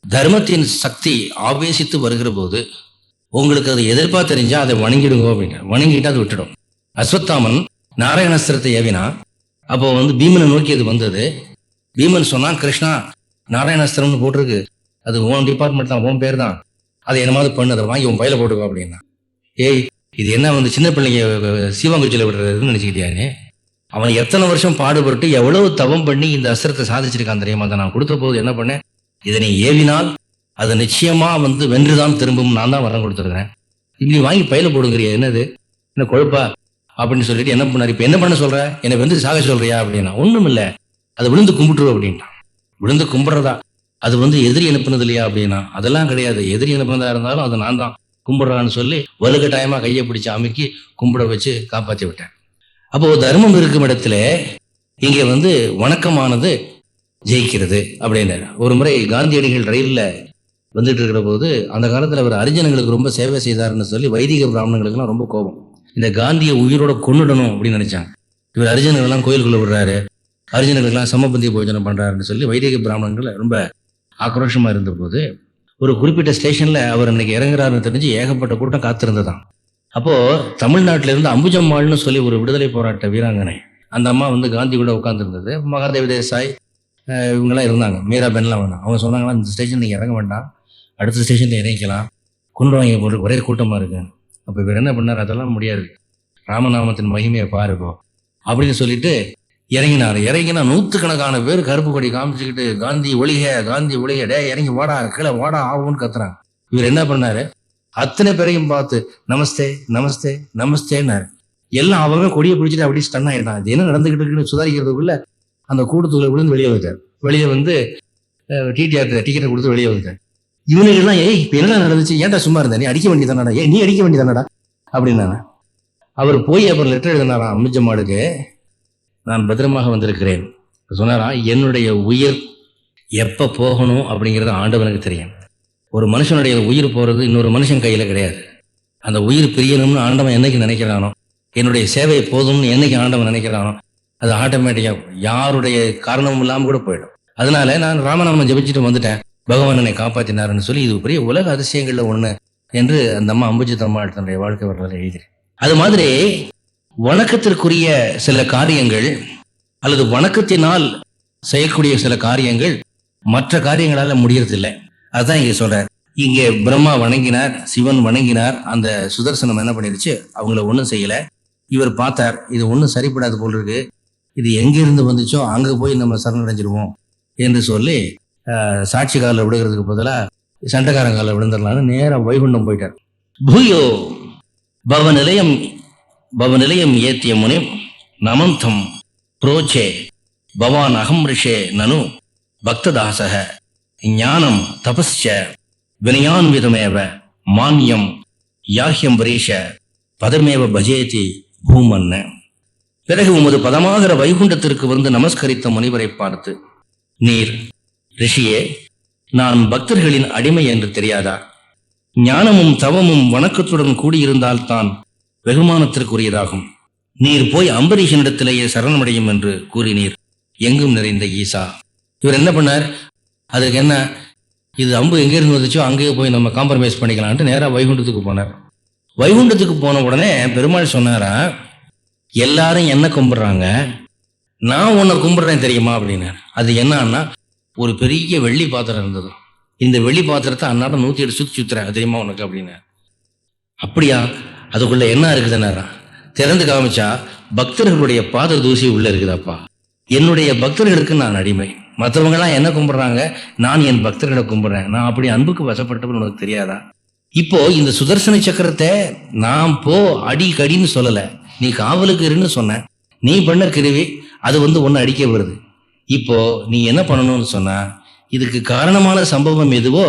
தர்மத்தின் சக்தி ஆவேசித்து வருகிற போது உங்களுக்கு அதை எதிர்ப்பா தெரிஞ்சா அதை வணங்கிடுங்க அப்படின்னு. வணங்கிட்டு அது விட்டுடும். அஸ்வத்தாமன் நாராயணாஸ்திரத்தை ஏவினா, அப்போ பீமனை நோக்கி அது வந்தது. பீமன் சொன்னான், கிருஷ்ணா நாராயணாஸ்திரம்னு போட்டிருக்கு, அது உன் டிபார்ட்மெண்ட் தான், உன் பேர் தான், அதை என்னமாவது பண்ணு, அதை வாங்கி உன் பையில போட்டுக்கோ அப்படின்னா. ஏய், இது என்ன சின்ன பிள்ளைங்க சீவாங்குச்சியில் விடுறதுன்னு நினைச்சுக்கிட்டியானே, அவன் எத்தனை வருஷம் பாடுபட்டு எவ்வளவு தவம் பண்ணி இந்த அஸ்திரத்தை சாதிச்சிருக்கான் தெரியுமா. அதை நான் கொடுத்த போது என்ன பண்ணேன், இதனை ஏவினால் அது நிச்சயமா வென்றுதான் திரும்பும், நான் தான் வரம் கொடுத்துருக்கிறேன், இப்படி வாங்கி பையில போடுங்கிறியா, என்னது என்ன கொழுப்பா அப்படின்னு சொல்லிட்டு என்ன பண்ணாரு. இப்ப என்ன பண்ண சொல்ற, என்னை சாக சொல்றியா அப்படின்னா. ஒண்ணும் இல்லை, அதை விழுந்து கும்பிட்டுருவோம் அப்படின்ட்டான். விழுந்து கும்பிடுறதா, அது எதிரி அனுப்புனது இல்லையா அப்படின்னா. அதெல்லாம் கிடையாது, எதிரி அனுப்புனதா இருந்தாலும் அது நான் தான் கும்பிடுறான்னு சொல்லி வலுக்கட்டாயமா கையை பிடிச்சு அமுக்கி கும்பிட வச்சு காப்பாற்றி விட்டேன். அப்போ தர்மம் இருக்கும் இடத்துல இங்கே வணக்கமானது ஜெயிக்கிறது அப்படின்னு. ஒரு முறை காந்தியடிகள் ரயில்ல வந்துட்டு இருக்கிற போது, அந்த காலத்துல அவர் அரிஜனங்களுக்கு ரொம்ப சேவை செய்தாருன்னு சொல்லி வைதிக பிராமணங்களுக்குலாம் ரொம்ப கோபம். இந்த காந்தியை உயிரோட கொன்னுடணும் அப்படின்னு நினைச்சாங்க. இவர் அரிஜனங்கள் எல்லாம் கோயிலுக்குள்ள விடுறாரு, அரிஜனங்களுக்கெல்லாம் சமபந்தி போஜனம் பண்றாருன்னு சொல்லி வைதிக பிராமணங்கள் ரொம்ப ஆக்ரோஷமா இருந்த போது, ஒரு குறிப்பிட்ட ஸ்டேஷன்ல அவர் இன்னைக்கு இறங்குறாருன்னு தெரிஞ்சு ஏகப்பட்ட கூட்டம் காத்திருந்ததான். அப்போ தமிழ்நாட்டில இருந்து அம்புஜம்மாள்னு சொல்லி ஒரு விடுதலை போராட்ட வீராங்கனை, அந்த அம்மா காந்தி கூட உட்காந்துருந்தது. மகாதேவ தேசாய் இவங்கெல்லாம் இருந்தாங்க, மீராபென்லாம் வேணாம். அவங்க சொன்னாங்கன்னா, இந்த ஸ்டேஷன் நீங்க இறங்க வேண்டாம், அடுத்த ஸ்டேஷன்ல இறங்கிக்கலாம், கொண்டுவாங்க போட்டு ஒரே கூட்டமா இருக்கு. அப்ப இவர் என்ன பண்ணார், அதெல்லாம் முடியாது, ராமநாமத்தின் மகிமையை பாருப்போ அப்படின்னு சொல்லிட்டு இறங்கினா நூற்றுக்கணக்கான பேர் கருப்பு கொடி காமிச்சுக்கிட்டு காந்தி ஒளிக டே இறங்கி வாடா கீழே வாடா ஆகும்னு கத்துறாங்க. இவர் என்ன பண்ணாரு, அத்தனை பேரையும் பார்த்து நமஸ்தே நமஸ்தே நமஸ்தேன்னாரு. எல்லாம் அவங்க கொடியை பிடிச்சிட்டு அப்படியே ஸ்டன் ஆயிட்டான். இது என்ன நடந்துகிட்டு இருக்குன்னு சுதாரிக்கிறதுக்குள்ள அந்த கூட்டத்துக்குள்ள விழுந்து வெளியே வந்துட்டார். வெளியே டிடிஆர் டிக்கெட்டை கொடுத்து வெளியே வந்துட்டார். இவனுக்கெல்லாம், ஏய் இப்ப என்ன நடந்துச்சு, ஏன்டா சும்மா இருந்தா, நீ அடிக்க வேண்டியதானடா, நீ அடிக்க வேண்டியதானடா அப்படின்னா. அவர் போய் அப்புறம் லெட்டர் எழுதினாராம் அம்புஜம்மாளுக்கு, நான் பத்திரமாக வந்திருக்கிறேன். சொன்னாரா, என்னுடைய உயிர் எப்போ போகணும் அப்படிங்கிறது ஆண்டவனுக்கு தெரியும். ஒரு மனுஷனுடைய உயிர் போகிறது இன்னொரு மனுஷன் கையில் கிடையாது. அந்த உயிர் பிரியணும்னு ஆண்டவன் என்னைக்கு நினைக்கிறானோ, என்னுடைய சேவை போதும்னு என்னைக்கு ஆண்டவன் நினைக்கிறானோ, அது ஆட்டோமேட்டிக்காக யாருடைய காரணமும் இல்லாமல் கூட போயிடும். அதனால நான் ராமநாமம் ஜபிச்சுட்டு வந்துட்டேன், பகவான் என்னை காப்பாற்றினாருன்னு சொல்லி இது பெரிய உலக அதிசயங்களில் ஒன்று என்று அந்த அம்மா அம்புஜித் அம்மா தன்னுடைய வாழ்க்கை வரலாறு எழுதிரு. அது மாதிரி வணக்கத்திற்குரிய சில காரியங்கள் அல்லது வணக்கத்தினால் செய்யக்கூடிய சில காரியங்கள் மற்ற காரியங்களால முடியறதில்லை. அதுதான் இங்க சொல்றார். இங்கே பிரம்மா வணங்கினார், சிவன் வணங்கினார், அந்த சுதர்சனம் என்ன பண்ணிருச்சு, அவங்கள ஒன்றும் செய்யல. இவர் பார்த்தார், இது ஒன்றும் சரிப்படாது போல் இருக்கு, இது எங்கிருந்து வந்துச்சோ அங்கே போய் நம்ம சரணடைஞ்சிருவோம் என்று சொல்லி சாட்சி காலில் விடுகிறதுக்கு பதிலாக சண்டைக்காரன் காலில் விழுந்துடலான்னு நேராக வைகுண்டம் போயிட்டார். பூயோ பவநிலையம் ஏத்திய முனி நமந்தம் புரோச்சே பவான் அகம் ரிஷே நனு பக்ததாசக ஞானம் தபஸ்ச வினயான்விதமேவ மான்யம் யாஹ்யம் வரீஷ பதமேவ பஜேதி பூமன்ன. பிறகு உமது பதமாகிற வைகுண்டத்திற்கு வந்து நமஸ்கரித்த முனிவரை பார்த்து, நீர் ரிஷியே, நான் பக்தர்களின் அடிமை என்று தெரியாதா? ஞானமும் தவமும் வணக்கத்துடன் கூடியிருந்தால்தான் வெகுமானத்திற்குரியதாகும். நீர் போய் அம்பரீஷனிடத்திலேயே சரணமடையும் என்று கூறினீர், எங்கும் நிறைந்த ஈசா. இவர் என்ன பண்ணார், அதுக்கு என்ன, இது அம்பு எங்கேருந்து வந்துச்சோ அங்கேயே போய் நம்ம காம்ப்ரமைஸ் பண்ணிக்கலான்ட்டு நேராக வைகுண்டத்துக்கு போனார். வைகுண்டத்துக்கு போன உடனே பெருமாள் சொன்னாரா, எல்லாரும் என்ன கும்பிட்றாங்க, நான் உன்னை கும்பிட்றேன் தெரியுமா அப்படின்னார். அது என்னன்னா, ஒரு பெரிய வெள்ளி பாத்திரம் இருந்தது, இந்த வெள்ளி பாத்திரத்தை அன்னாடம் 108 சுத்துறேன் தெரியுமா உனக்கு அப்படின்னா. அப்படியா, அதுக்குள்ள என்ன இருக்குதுன்னாரா. திறந்து காமிச்சா பக்தர்களுடைய பாத தூசி உள்ள இருக்குதாப்பா. என்னுடைய பக்தர்களுக்கு நான் அடிமை, மற்றவங்களாம் என்ன கும்பிட்றாங்க, நான் என் பக்தர்களை கும்பிட்றேன். நான் அப்படி அன்புக்கு வசப்பட்டவன் உனக்கு தெரியாதா? இப்போ இந்த சுதர்சன சக்கரத்தை நான் போ அடி கடின்னு சொல்லலை, நீ காவலுக்கு இருன்னு சொன்ன. நீ பண்ண கிருவி அது ஒன்று அடிக்க வருது. இப்போ நீ என்ன பண்ணணும்னு சொன்னா, இதுக்கு காரணமான சம்பவம் எதுவோ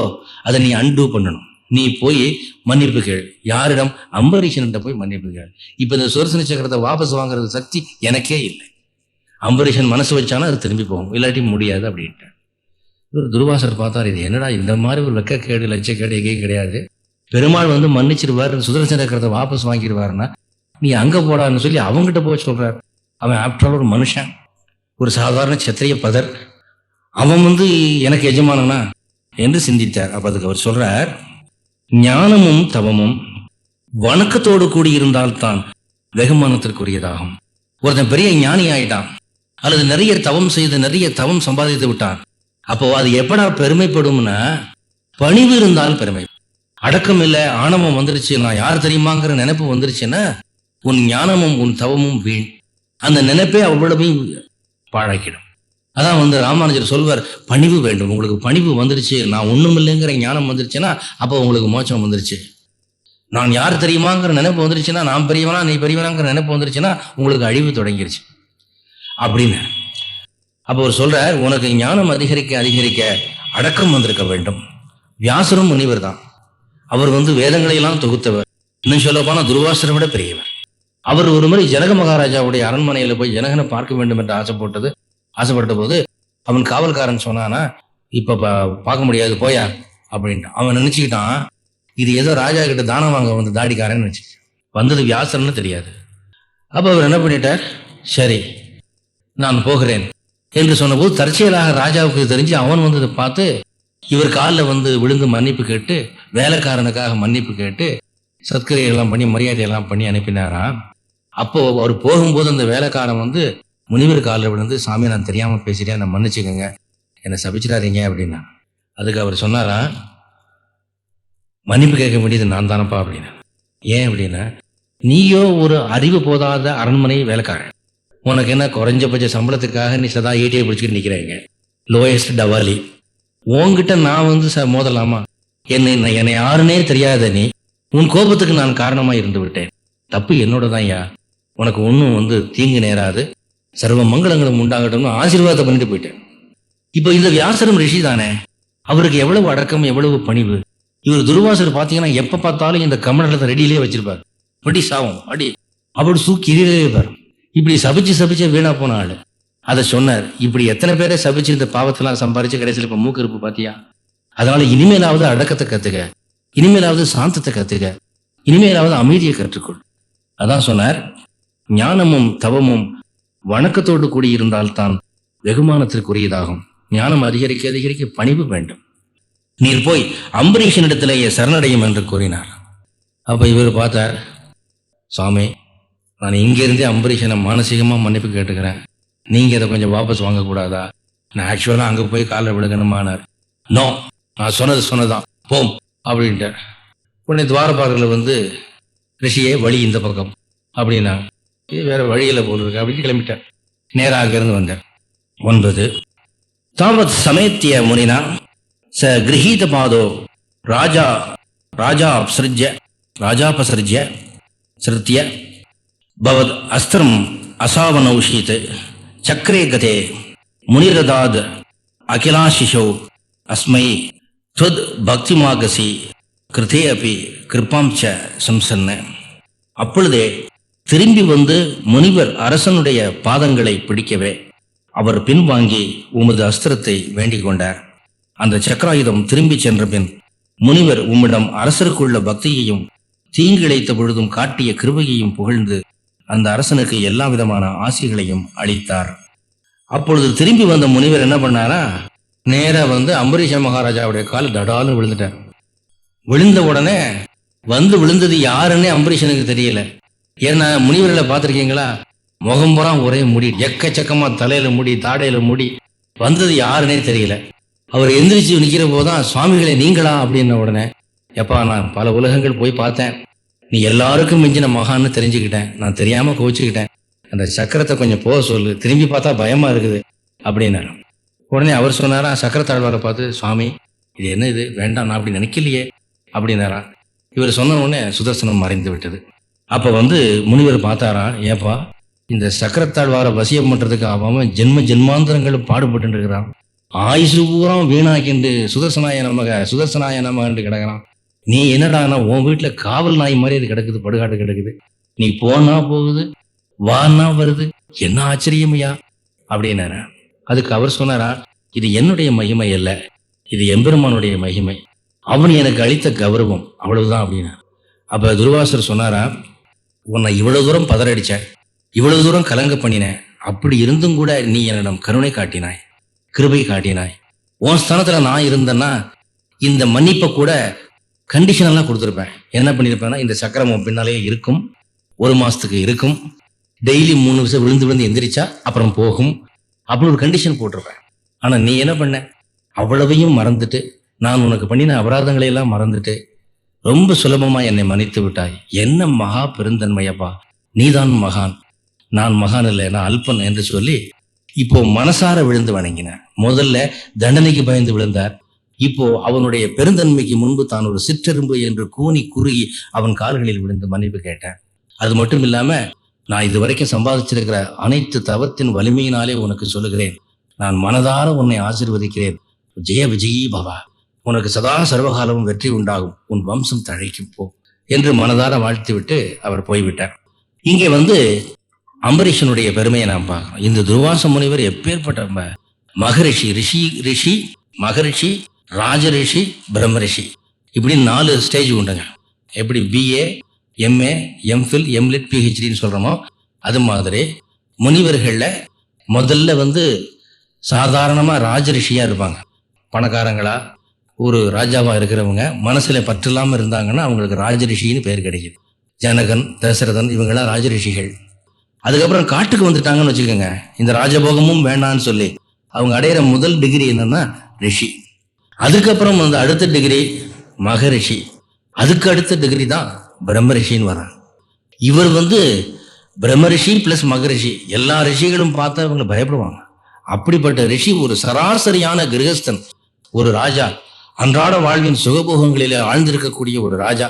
அதை நீ அன்டூ பண்ணணும். நீ போய் மன்னிப்பு கேள். யாரிடம்? அம்பரீஷன்கிட்ட போய் மன்னிப்பு கேள். இப்போ இந்த சுதர்சன சக்கரத்தை வாபஸ் வாங்குறது சக்தி எனக்கே இல்லை. அம்பரீஷன் மனசு வச்சானா அது திரும்பி போகும், இல்லாட்டி முடியாது அப்படின்ட்டு. இவர் துர்வாசர் பார்த்தார், இது என்னடா இந்த மாதிரி ஒரு வெக்கக்கேடு லட்சக்கேடு எங்கேயும் கிடையாது. பெருமாள் மன்னிச்சிருவார், சுதர்சன சக்கரத்தை வாபஸ் வாங்கிடுவாருன்னா நீ அங்கே போடான்னு சொல்லி அவங்ககிட்ட போய் சொல்றார். அவன் ஆப்டரால் ஒரு மனுஷன், ஒரு சாதாரண சத்திரிய பதர், அவன் எனக்கு எஜமானனா என்று சிந்தித்தார். அப்ப அதுக்கு அவர் சொல்றார், ஞானமும் தவமும் வணக்கத்தோடு கூடி இருந்தால்தான் வெகுமானத்திற்குரியதாகும். ஒருத்தன் பெரிய ஞானி ஆயிட்டான் அல்லது நிறைய தவம் செய்து நிறைய தவம் சம்பாதித்து விட்டான், அப்போ அது எப்படா பெருமைப்படும்னா, பணிவு இருந்தால் பெருமை. அடக்கம் இல்லை, ஆணவம் வந்துருச்சு, நான் யார் தெரியுமாங்கிற நினைப்பு வந்துருச்சுன்னா உன் ஞானமும் உன் தவமும் வீண். அந்த நினைப்பே அவ்வளவையும் பாழாக்கிடும். அதான் ராமானுஜர் சொல்வார், பணிவு வேண்டும். உங்களுக்கு பணிவு வந்துருச்சு, நான் ஒண்ணும் இல்லைங்கிற ஞானம் வந்துருச்சுன்னா அப்போ உங்களுக்கு மோட்சம் வந்துருச்சு. நான் யார் தெரியுமாங்கிற நினைப்பு வந்துருச்சுன்னா, நான் பெரியவனா நீ பெரியவனாங்கிற நினைப்பு வந்துருச்சுன்னா உங்களுக்கு அழிவு தொடங்கிருச்சு அப்படின்னு. அப்போ அவர் சொல்றார், உனக்கு ஞானம் அதிகரிக்க அதிகரிக்க அடக்கம் வந்திருக்க வேண்டும். வியாசரும் முனிவர் தான். அவர் வேதங்களை எல்லாம் தொகுத்தவர். இன்னும் சொல்ல போனா துர்வாசரை விட பெரியவர். அவர் ஒரு முறை ஜனக மகாராஜாவுடைய அரண்மனையில போய் ஜனகனை பார்க்க வேண்டும் என்று ஆசைப்பட்ட போது அவன் காவல்காரன் சொன்னானா, இப்ப பார்க்க முடியாது போயா அப்படின்ட்டு. அவன் நினைச்சுக்கிட்டான், இது ஏதோ ராஜா கிட்ட தானம் வாங்க தாடிக்காரன்னு நினைச்சு வந்தது வியாசர்னு தெரியாது. அப்ப அவர் என்ன பண்ணிட்டார், சரி நான் போகிறேன் என்று சொன்னபோது தற்செயலாக ராஜாவுக்கு தெரிஞ்சு அவன் இதை பார்த்து இவர் காலில் விழுந்து மன்னிப்பு கேட்டு, வேலைக்காரனுக்காக மன்னிப்பு கேட்டு சத்கிரியெல்லாம் பண்ணி மரியாதையெல்லாம் பண்ணி அனுப்பினாராம். அப்போ அவர் போகும்போது அந்த வேலைக்காரன் முனிவர் காலில் விழுந்து, சாமி நான் தெரியாம பேசிட்டேன், நான் மன்னிச்சுக்கோங்க, என்னை சபிச்சிடாதீங்க அப்படின்னா. அதுக்கு அவர் சொன்னாரா, மன்னிப்பு கேட்க வேண்டியது நான் தானப்பா அப்படின்னா. ஏன் அப்படின்னா, நீயோ ஒரு அறிவு போதாத அரண்மனை வேலைக்காரன், உனக்கு என்ன குறைஞ்சபட்ச சம்பளத்துக்காக நீ சதா ஈட்டியை பிடிச்சிக்கிட்டு நிற்கிறீங்க, லோயஸ்ட் டவாலி. உன்கிட்ட நான் மோதலாமா? என்னை யாருன்னே தெரியாத நீ, உன் கோபத்துக்கு நான் காரணமா இருந்து விட்டேன், தப்பு என்னோட தான் யா, உனக்கு ஒன்றும் தீங்கு நேராது, சர்வ மங்களங்களும் உண்டாகட்டும்னு ஆசீர்வாதம் பண்ணிட்டு போயிட்டேன். இப்போ இந்த வியாசரும் ரிஷி தானே, அவருக்கு எவ்வளவு அடக்கம் எவ்வளவு பணிவு. இவர் துர்வாசர் பார்த்தீங்கன்னா எப்ப பார்த்தாலும் இந்த கமண்டலத்தை ரெடியிலே வச்சிருப்பார், படி சாவம் அடி அப்படி சூக்கி இருப்பார். இப்படி சபிச்சு வீணா போன ஆளு. அதை சொன்னார். இப்படி எத்தனை பேரை சபிச்சு இந்த பாவத்தெல்லாம் சம்பாரிச்சு கடைசியில் இப்ப மூக்கு இருப்பு பாத்தியா? அதனால இனிமேலாவது அடக்கத்தை கத்துக்க, இனிமேலாவது சாந்தத்தை கத்துக்க, இனிமேலாவது அமைதியை கற்றுக்கொள். அதான் சொன்னார், ஞானமும் தவமும் வணக்கத்தோடு கூடியிருந்தால்தான் வெகுமானத்திற்குரியதாகும். ஞானம் அதிகரிக்க அதிகரிக்க பணிவு வேண்டும். நீர் போய் அம்பரீஷனிடத்திலேயே சரணடையும் என்று கூறினார். அப்ப இவர் பார்த்தார், சுவாமி, நான் இங்கிருந்தே அம்பரீஷனை மானசீகமா மன்னிப்பு கேட்டுக்கிறேன், நீங்க இதை கொஞ்சம் வாபஸ் வாங்கக்கூடாதா? நான் ஆக்சுவலா அங்க போய் காலில் விழுகணுமானார். நோ, நான் சொன்னதுதான் போம் அப்படின்ட்டு. உடனே துவாரபாலர்கள் ரிஷியே வழி இந்த பக்கம் அப்படின்னா, இது வேற வழியில போல் இருக்கு அப்படின்னு கிளம்பிட்டார். நேராக இருந்து வந்தார். 9 தாவத் சமேத்திய முனினா ச கிரஹீத பாதோ ராஜாபசர்ஜ்ய ஸ்ருத்ய பவத் அஸ்திரம் அசாவனௌஷீத் சக்கரே கதே முனிரதாத் அகிலாசிஷோ அஸ்மை துவத் பக்திமாகசி கிருதே அபி கிருப்பாம் ச சம்சன்ன. அப்பொழுதே திரும்பி முனிவர் அரசனுடைய பாதங்களை பிடிக்கவே அவர் பின்வாங்கி உமது அஸ்திரத்தை வேண்டிக் கொண்டார். அந்த சக்கராயுதம் திரும்பி சென்ற பின் முனிவர் உம்மிடம் அரசருக்குள்ள பக்தியையும் தீங்கிழைத்த பொழுதும் காட்டிய கிருபையையும் புகழ்ந்து அந்த அரசனுக்கு எல்லா விதமான ஆசைகளையும் அளித்தார். அப்பொழுது திரும்பி வந்த முனிவர் என்ன பண்ணாரா, நேரா அம்பரீஷ மகாராஜாவுடைய கால் தடாலும் விழுந்துட்டார். விழுந்த உடனே விழுந்தது யாருன்னே அம்பரீஷனுக்கு தெரியல. ஏன்னா முனிவர்களை பார்த்திருக்கீங்களா, முகம்புறம் ஒரே முடி, எக்கச்சக்கமா தலையில முடி, தாடையில முடி, வந்தது யாருன்னே தெரியல. அவர் எந்திரிச்சு நிக்கிற போதுதான், சுவாமிகளை நீங்களா அப்படின்ன உடனே, எப்பா நான் பல உலகங்கள் போய் பார்த்தேன், நீ எல்லாருக்கும் மிஞ்சின மகான்னு தெரிஞ்சுக்கிட்டேன், நான் தெரியாம கோச்சுக்கிட்டேன், அந்த சக்கரத்தை கொஞ்சம் போக சொல்லு, திரும்பி பார்த்தா பயமா இருக்குது அப்படின்னாரு. உடனே அவர் சொன்னாரா, சக்கரத்தாழ்வாரை பார்த்து, சுவாமி இது என்ன, இது வேண்டாம், நான் அப்படி நினைக்கலையே அப்படின்னாரா. இவர் சொன்ன உடனே சுதர்சனம் மறைந்து விட்டது. அப்ப முனிவர் பார்த்தாரா, ஏப்பா இந்த சக்கரத்தாழ்வார வசியம் பண்றதுக்கு அவன் ஜென்மாந்தரங்களும் பாடுபட்டு இருக்கிறான், ஆயுசு பூரம் வீணாக்கிண்டு சுதர்சனாய நமகன்று கிடக்கிறான், நீ என்னடானா உன் வீட்டுல காவல் நாய் மாதிரி அது கிடக்குது, படுகாட்டு கிடக்குது, நீ போனா போகுது வானா வருது, என்ன ஆச்சரியமையா அப்படின்னாரா. அதுக்கு அவர் சொன்னாரா, இது என்னுடைய மகிமை அல்ல, இது எம்பெருமானுடைய மகிமை, அவன் எனக்கு அளித்த கௌரவம், அவ்வளவுதான் அப்படின்னா. அப்ப துர்வாசர் சொன்னாரா, உன்னை இவ்வளவு தூரம் பதறடிச்சேன், இவ்வளவு தூரம் கலங்க பண்ணினேன், அப்படி இருந்தும் கூட நீ என்னிடம் கருணை காட்டினாய், கிருபை காட்டினாய். உன் ஸ்தானத்துல நான் இருந்தேன்னா இந்த மன்னிப்பை கூட கண்டிஷனெல்லாம் கொடுத்துருப்பேன். என்ன பண்ணியிருப்பேன்னா, இந்த சக்கரம் உன் பின்னாலே இருக்கும், 1 மாசத்துக்கு இருக்கும், டெய்லி 3 விஷயம் விழுந்து எந்திரிச்சா அப்புறம் போகும், அப்படி ஒரு கண்டிஷன் போட்டிருப்பேன். ஆனா நீ என்ன பண்ண, அவ்வளவையும் மறந்துட்டு, நான் உனக்கு பண்ணின அபராதங்களை எல்லாம் மறந்துட்டு ரொம்ப சுலபமா என்னை மன்னித்து விட்டாய். என்ன மகா பெருந்தன்மையப்பா, நீதான் மகான், நான் மகான் இல்லை, நான் அல்பன் என்று சொல்லி இப்போ மனசார விழுந்து வணங்கினார். முதல்ல தண்டனைக்கு பயந்து விழுந்தார், இப்போ அவனுடைய பெருந்தன்மைக்கு முன்பு தான் ஒரு சிற்றெரும்பு என்று கூனி குறுகி அவன் கால்களில் விழுந்து மன்னிப்பு கேட்டார். அது மட்டும் இல்லாம, நான் இதுவரைக்கும் சம்பாதிச்சிருக்கிற அனைத்து தவத்தின் வலிமையினாலே உனக்கு சொல்லுகிறேன், நான் மனதார உன்னை ஆசீர்வதிக்கிறேன், ஜெய விஜயி பவா, உனக்கு சதா சர்வகாலமும் வெற்றி உண்டாகும், உன் வம்சம் தழைக்கும் போ என்று மனதார வாழ்த்தி விட்டு அவர் போய்விட்டார். இங்கே அம்பரீஷனுடைய பெருமையை நாம் பார்க்கிறோம். இந்த துர்வாச முனிவர் எப்பேற்பட்ட ரிஷி, மகரிஷி, ராஜரிஷி, பிரம்மரிஷி, இப்படி 4 ஸ்டேஜ் உண்டுங்க. எப்படி BA, MA, MPhil, MLit, PhDன்னு சொல்றோமோ அது மாதிரி முனிவர்கள்ல முதல்ல சாதாரணமா ராஜரிஷியா இருப்பாங்க. பணக்காரங்களா ஒரு ராஜாவா இருக்கிறவங்க மனசுல பற்று இல்லாம இருந்தாங்கன்னா அவங்களுக்கு ராஜரிஷின்னு பேர் கிடைக்குது. ஜனகன், தசரதன் இவங்கெல்லாம் ராஜரிஷிகள். அதுக்கப்புறம் காட்டுக்கு வந்துட்டாங்கன்னு வச்சுக்கோங்க, இந்த ராஜபோகமும் வேண்டான்னு சொல்லி அவங்க அடையிற முதல் டிகிரி என்னன்னா ரிஷி. அதுக்கப்புறம் அடுத்த டிகிரி மகரிஷி, அதுக்கு அடுத்த டிகிரி தான் பிரம்மரிஷின்னு வரான். இவர் பிரம்மரிஷி பிளஸ் மகரிஷி, எல்லா ரிஷிகளும் பார்த்தா இவங்க பயப்படுவாங்க. அப்படிப்பட்ட ரிஷி ஒரு சராசரியான கிரகஸ்தன், ஒரு ராஜா, அன்றாட வாழ்வின் சுகபோகங்களிலே ஆழ்ந்திருக்கக்கூடிய ஒரு ராஜா,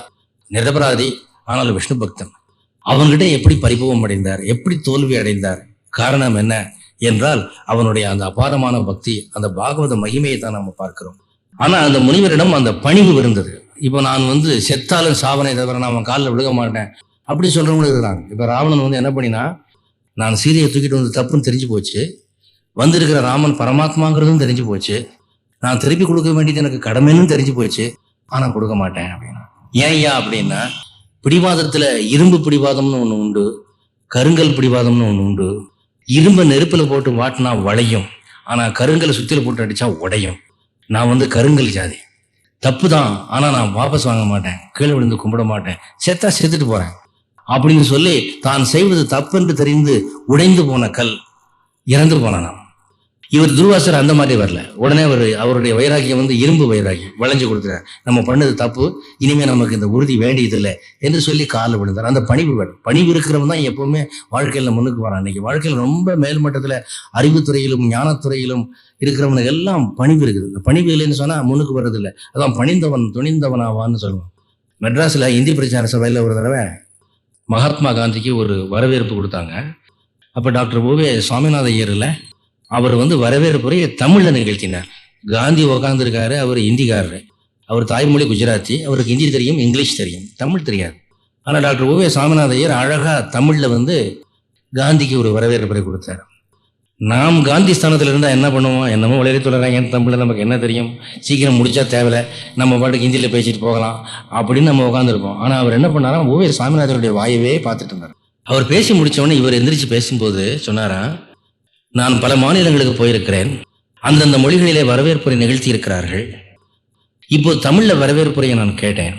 நிரபராதி, ஆனால் விஷ்ணு பக்தன். அவன்கிட்ட எப்படி பரிபவம் அடைந்தார், எப்படி தோல்வி அடைந்தார், காரணம் என்ன என்றால் அவனுடைய அந்த அபாரமான பக்தி, அந்த பாகவத மகிமையை தான் நாம பார்க்கிறோம். ஆனா அந்த முனிவரிடம் அந்த பணிவு இருந்தது. இப்போ நான் செத்தாலும் சாவனை தவிர நான் அவன் காலில் விழுக மாட்டேன் அப்படி சொல்றவங்களும் இருக்கிறாங்க. இப்ப ராவணன் என்ன பண்ணினா, நான் சீதையை தூக்கிட்டு வந்து தப்புன்னு தெரிஞ்சு போச்சு, வந்திருக்கிற ராமன் பரமாத்மாங்கிறதும் தெரிஞ்சு போச்சு, நான் திருப்பி கொடுக்க வேண்டியது எனக்கு கடமைன்னு தெரிஞ்சு போச்சு, ஆனால் கொடுக்க மாட்டேன் அப்படின்னா. ஏன்யா அப்படின்னா, பிடிவாதத்தில் இரும்பு பிடிவாதம்னு ஒன்று உண்டு, கருங்கல் பிடிவாதம்னு ஒன்று உண்டு. இரும்பை நெருப்பில் போட்டு வாட்டினா வளையும், ஆனால் கருங்கலை சுத்தியில் போட்டு அடித்தா உடையும். நான் வந்து கருங்கல் ஜாதி. தப்பு தான், ஆனால் நான் வாபஸ் வாங்க மாட்டேன், கீழே விழுந்து கும்பிட மாட்டேன், செத்தா செத்துட்டு போகிறேன் அப்படின்னு சொல்லி தான் செய்வது தப்பென்று தெரிந்து உடைந்து போன கல் இறந்து போனான். இவர் துர்வாசர் அந்த மாதிரி வரல. உடனே அவருடைய வைராகியம் வந்து இரும்பு வைராகியம் வளைஞ்சு கொடுத்துறார். நம்ம பண்ணது தப்பு, இனிமேல் நமக்கு இந்த உறுதி வேண்டியதில்லை என்று சொல்லி காலில் விழுந்தார். அந்த பணிவு வேணும். பணிவு இருக்கிறவன் தான் எப்பவுமே வாழ்க்கையில் முன்னுக்கு வரான். இன்னைக்கு வாழ்க்கையில் ரொம்ப மேல்மட்டத்தில் அறிவுத்துறையிலும் ஞானத்துறையிலும் இருக்கிறவனுக்கு எல்லாம் பணிவு இருக்குது. இந்த பணிவு இல்லைன்னு சொன்னால் முன்னுக்கு வர்றதில்லை. அதான் பணிந்தவன் துணிந்தவனாவான்னு சொல்லுவான். மெட்ராஸில் இந்தி பிரச்சார சபையில் ஒரு தடவை மகாத்மா காந்திக்கு ஒரு வரவேற்பு கொடுத்தாங்க. அப்போ டாக்டர் ஓவே சுவாமிநாத ஐயரில் அவர் வந்து வரவேற்புரை தமிழில் நிகழ்த்தினார். காந்தி உக்காந்துருக்காரு, அவர் ஹிந்திக்காரரு, அவர் தாய்மொழி குஜராத்தி, அவருக்கு ஹிந்தி தெரியும், இங்கிலீஷ் தெரியும், தமிழ் தெரியாது. ஆனால் டாக்டர் ஓவே சாமிநாத ஐயர் அழகாக தமிழில் வந்து காந்திக்கு ஒரு வரவேற்புரை கொடுத்தார். நாம் காந்தி ஸ்தானத்தில் இருந்தால் என்ன பண்ணுவோம், என்னமோ வளரி தொடராங்க, தமிழில் நமக்கு என்ன தெரியும், சீக்கிரம் முடிச்சா தேவையில்லை, நம்ம பாட்டுக்கு ஹிந்தியில் பேசிட்டு போகலாம் அப்படின்னு நம்ம உட்காந்துருப்போம். ஆனால் அவர் என்ன பண்ணாராம், ஓவே சாமிநாதருடைய வாயவே பார்த்துட்டு இருந்தார். அவர் பேசி முடித்தவொடனே இவர் எந்திரிச்சு பேசும்போது சொன்னாராம், நான் பல மாநிலங்களுக்கு போயிருக்கிறேன், அந்தந்த மொழிகளிலே வரவேற்புரை நிகழ்த்தி இருக்கிறார்கள். இப்போ தமிழில் வரவேற்புரையை நான் கேட்டேன்.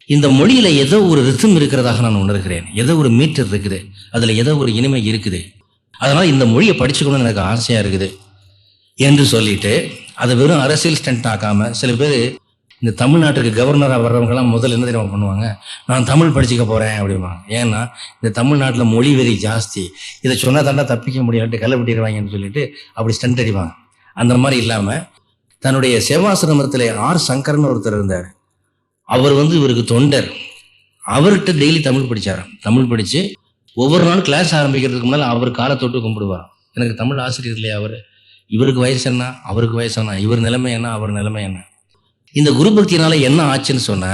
இந்த மொழியில ஏதோ ஒரு ரிதம் இருக்கிறதாக நான் உணர்கிறேன், ஏதோ ஒரு மீட்டர் இருக்குது, அதில் ஏதோ ஒரு இனிமை இருக்குது, அதனால் இந்த மொழியை படிச்சுக்கணும்னு எனக்கு ஆசையாக இருக்குது என்று சொல்லிட்டு அதை வெறும் அரசியல் ஸ்டண்ட் ஆக்காமல், சில பேர் இந்த தமிழ்நாட்டுக்கு கவர்னராக வர்றவங்கெல்லாம் முதல்ல என்ன தெரியுமா பண்ணுவாங்க, நான் தமிழ் படிச்சுக்க போகிறேன் அப்படிம்பாங்க. ஏன்னா இந்த தமிழ்நாட்டில் மொழி வெறி ஜாஸ்தி, இதை சொன்னால் தாண்டா தப்பிக்க முடியாட்டு கல்லை விட்டிடுவாங்கன்னு சொல்லிட்டு அப்படி ஸ்டண்ட் அடிவாங்க. அந்த மாதிரி இல்லாமல் தன்னுடைய சேவாசிரமத்தில் ஆர் சங்கர்னு ஒருத்தர் இருந்தார். அவர் வந்து இவருக்கு தொண்டர். அவர்கிட்ட டெய்லி தமிழ் படித்தாராம். தமிழ் படித்து ஒவ்வொரு நாளும் கிளாஸ் ஆரம்பிக்கிறதுக்கு முன்னால் அவர் காலை தொட்டு கும்பிடுவாராம். எனக்கு தமிழ் ஆசிரியர் இல்லையா அவர், இவருக்கு வயசு என்ன, அவருக்கு வயசு என்ன, இவர் நிலைமை என்ன, அவர் நிலைமை என்ன. இந்த குரு பக்தினால என்ன ஆச்சுன்னு சொன்னா,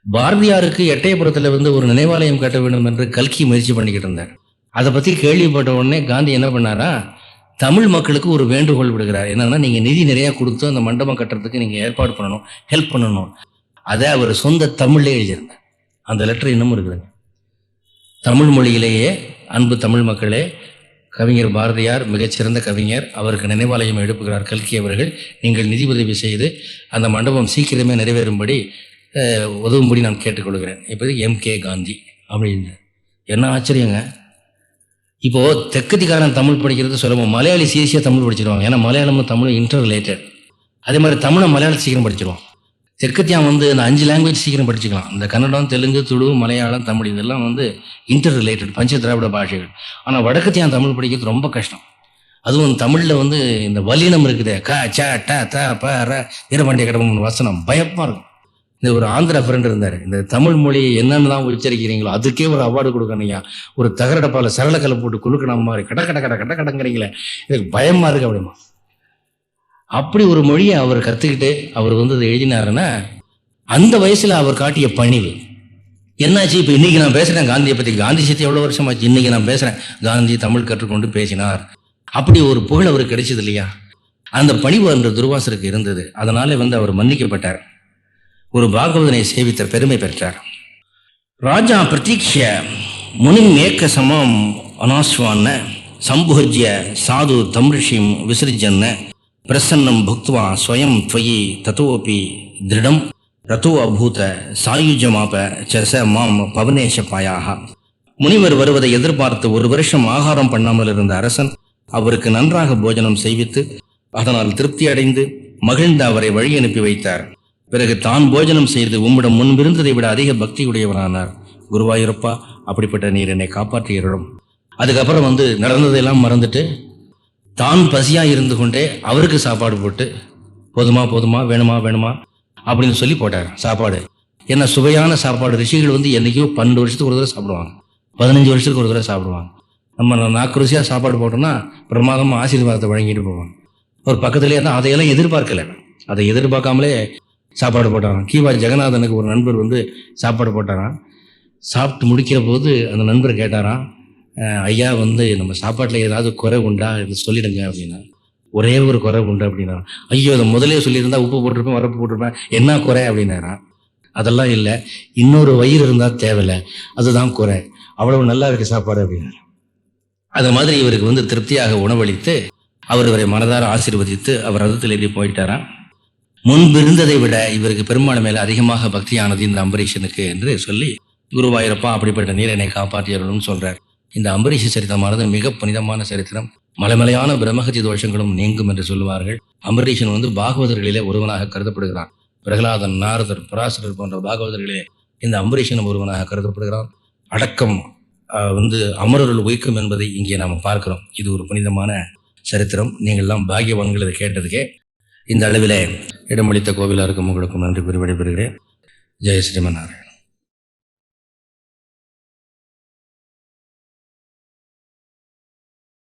பாரதியாருக்கு எட்டயபுரத்தில் வந்து ஒரு நினைவாலயம் கட்ட வேண்டும் என்று கல்கி முயற்சி பண்ணிக்கிட்டு இருந்தார். அதை பற்றி கேள்விப்பட்ட உடனே காந்தி என்ன பண்ணாரா, தமிழ் மக்களுக்கு ஒரு வேண்டுகோள் விடுகிறார். என்னன்னா, நீங்கள் நிதி நிறையா கொடுத்து அந்த மண்டபம் கட்டுறதுக்கு நீங்கள் ஏற்பாடு பண்ணணும், ஹெல்ப் பண்ணணும். அதை அவர் சொந்த தமிழ்லே எழுதியிருந்தார். அந்த லெட்டர் இன்னமும் இருக்குதுங்க. தமிழ் மொழியிலேயே, அன்பு தமிழ் மக்களே, கவிஞர் பாரதியார் மிகச்சிறந்த கவிஞர், அவருக்கு நினைவாலயம் எழுப்புகிறார் கல்கி அவர்கள், நீங்கள் நிதி உதவி செய்து அந்த மண்டபம் சீக்கிரமே நிறைவேறும்படி உதவும்படி நான் கேட்டுக்கொள்கிறேன். இப்போ MK காந்தி அப்படின்னு. என்ன ஆச்சரியங்க. இப்போது தெற்கத்திக்காரன் தமிழ் படிக்கிறது சுலபம், மலையாளி ஈஸியாக தமிழ் படிச்சிருவாங்க. ஏன்னா மலையாளமும் தமிழும் இன்டர் ரிலேட்டட். அதே மாதிரி தமிழை மலையாளத்தை சீக்கிரம் படிச்சிருவான். தெற்கத்தியான் வந்து அந்த 5 லாங்குவேஜ் சீக்கிரம் படிச்சுக்கலாம். இந்த கன்னடம், தெலுங்கு, துளு, மலையாளம், தமிழ் இதெல்லாம் வந்து இன்டர் ரிலேட்டட், பஞ்ச திராவிட பாஷைகள். ஆனால் வடக்கத்தியான் தமிழ் படிக்கிறது ரொம்ப கஷ்டம். அதுவும் தமிழில் வந்து இந்த வல்லினம் இருக்குது, க ச ட த ப ர வீரபாண்டிய கடம்பன் வசனம் பயமாக இருக்கும். இந்த ஒரு ஆந்திரா ஃப்ரெண்ட் இருந்தார், இந்த தமிழ் மொழி என்னென்னு தான் உச்சரிக்கிறீங்களோ அதுக்கே ஒரு அவார்டு கொடுக்கணுங்க, ஒரு தகரடப்பால் சரளக்கலை போட்டு குழுக்கின மாதிரி கட கட கட கட கடங்கிறீங்களே, இதுக்கு பயமாக இருக்குது அப்படிமா. அப்படி ஒரு மொழியை அவர் கற்றுக்கிட்டு அவர் வந்து அதை எழுதினாருன்னா, அந்த வயசில் அவர் காட்டிய பணிவு என்னாச்சு. இப்போ இன்றைக்கி நான் பேசுகிறேன் காந்தியை பற்றி, காந்தி சத்தி எவ்வளோ வருஷமாச்சு, இன்றைக்கி நான் பேசுகிறேன் காந்தி தமிழ் கற்றுக்கொண்டு பேசினார், அப்படி ஒரு புகழ் அவருக்கு கிடைச்சது இல்லையா. அந்த பணிவு அந்த துர்வாசருக்கு இருந்தது. அதனால வந்து அவர் மன்னிக்கப்பட்டார், ஒரு பாகவதனை சேவித்த பெருமை பெற்றார். ராஜா பிரதீக்ஷ முனிம் ஏக்க சமம் அனாஸ்வான சம்புஜ்ய சாது தம்ரிஷிம் விசர்ஜன்ன பிரசன்னம் புக்த்வா ஸ்வயம் துவயி தத்தோபி திருடம் ரத்தோ அபூத சாயுஜமாப சச மாம் பவனேஷ பாயாக. முனிவர் வருவதை எதிர்பார்த்து 1 வருஷம் ஆகாரம் பண்ணாமல் இருந்த அரசன் அவருக்கு நன்றாக போஜனம் செய்வித்து அதனால் திருப்தி அடைந்து மகிழ்ந்து அவரை வழி அனுப்பி வைத்தார். பிறகு தான் போஜனம் செய்து உம்மிடம் முன்பிருந்ததை விட அதிக பக்தியுடையவரானார். குருவாயூரப்பா, அப்படிப்பட்ட நீர் என்னை காப்பாற்றியருளும். அதுக்கப்புறம் வந்து நடந்ததெல்லாம் மறந்துட்டு தான் பசியாக இருந்து கொண்டே அவருக்கு சாப்பாடு போட்டு, போதுமா போதுமா, வேணுமா வேணுமா அப்படின்னு சொல்லி போட்டார் சாப்பாடு. என்ன சுவையான சாப்பாடு. ரிஷிகள் வந்து என்றைக்கோ 12 வருஷத்துக்கு ஒரு தடவை சாப்பிடுவாங்க, 15 வருஷத்துக்கு ஒரு தடவை சாப்பிடுவாங்க. நம்ம 4 ருசியாக சாப்பாடு போட்டோம்னா பிரமாதமாக ஆசீர்வாதத்தை வழங்கிட்டு போவாங்க. ஒரு பக்கத்துலேயே தான் அதையெல்லாம் எதிர்பார்க்கலை, அதை எதிர்பார்க்காமலே சாப்பாடு போட்டாராம். கீவா ஜெகநாதனுக்கு ஒரு நண்பர் வந்து சாப்பாடு போட்டாராம். சாப்பிட்டு முடிக்கிற போது அந்த நண்பர் கேட்டாராம், ஐயா நம்ம சாப்பாட்டில் ஏதாவது குறை உண்டா இது சொல்லிடுங்க அப்படின்னா. ஒரே ஒரு குறை உண்டு அப்படின்னா. ஐயோ அதை முதலே சொல்லியிருந்தா உப்பு போட்டிருப்பேன் வரப்பு போட்டிருப்பேன் என்ன குறை அப்படின்னாரா. அதெல்லாம் இல்லை, இன்னொரு வயிறு இருந்தால் தேவையில்லை, அதுதான் குறை, அவ்வளவு நல்லா இருக்கு சாப்பாடு அப்படின்னாரு. அது மாதிரி இவருக்கு திருப்தியாக உணவளித்து அவர் இவரை மனதார ஆசீர்வதித்து அவர் ரதத்தில் ஏறி போயிட்டாராம். முன்பு இருந்ததை விட இவருக்கு பெருமாள் மேல அதிகமாக பக்தியானது இந்த அம்பரீஷனுக்கு என்று சொல்லி, குருவாயூரப்பா அப்படிப்பட்ட நீர் என்னை காப்பாற்றியவர்களும் சொல்றார். இந்த அம்பரீஷ சரித்திரமானது மிக புனிதமான சரித்திரம். மலைமலையான பிரம்மஹத்தி தோஷங்களும் நீங்கும் என்று சொல்லுவார்கள். அம்பரீஷன் பாகவதர்களிலே ஒருவனாக கருதப்படுகிறான். பிரகலாதன், நாரதர், பராசரர் போன்ற பாகவதர்களிலே இந்த அம்பரீஷனும் ஒருவனாக கருதப்படுகிறான். அடக்கம் அமரர்கள் உயிக்கும் என்பதை இங்கே நாம் பார்க்கிறோம். இது ஒரு புனிதமான சரித்திரம். நீங்கள்லாம் பாகியவான்கள் இதை கேட்டதுக்கே. இந்த அளவிலே இடமளித்த கோவிலாருக்கும் உங்களுக்கும் நன்றி கூறி விடைபெறுகிறேன். ஜெய ஸ்ரீமன்னாராயணன்.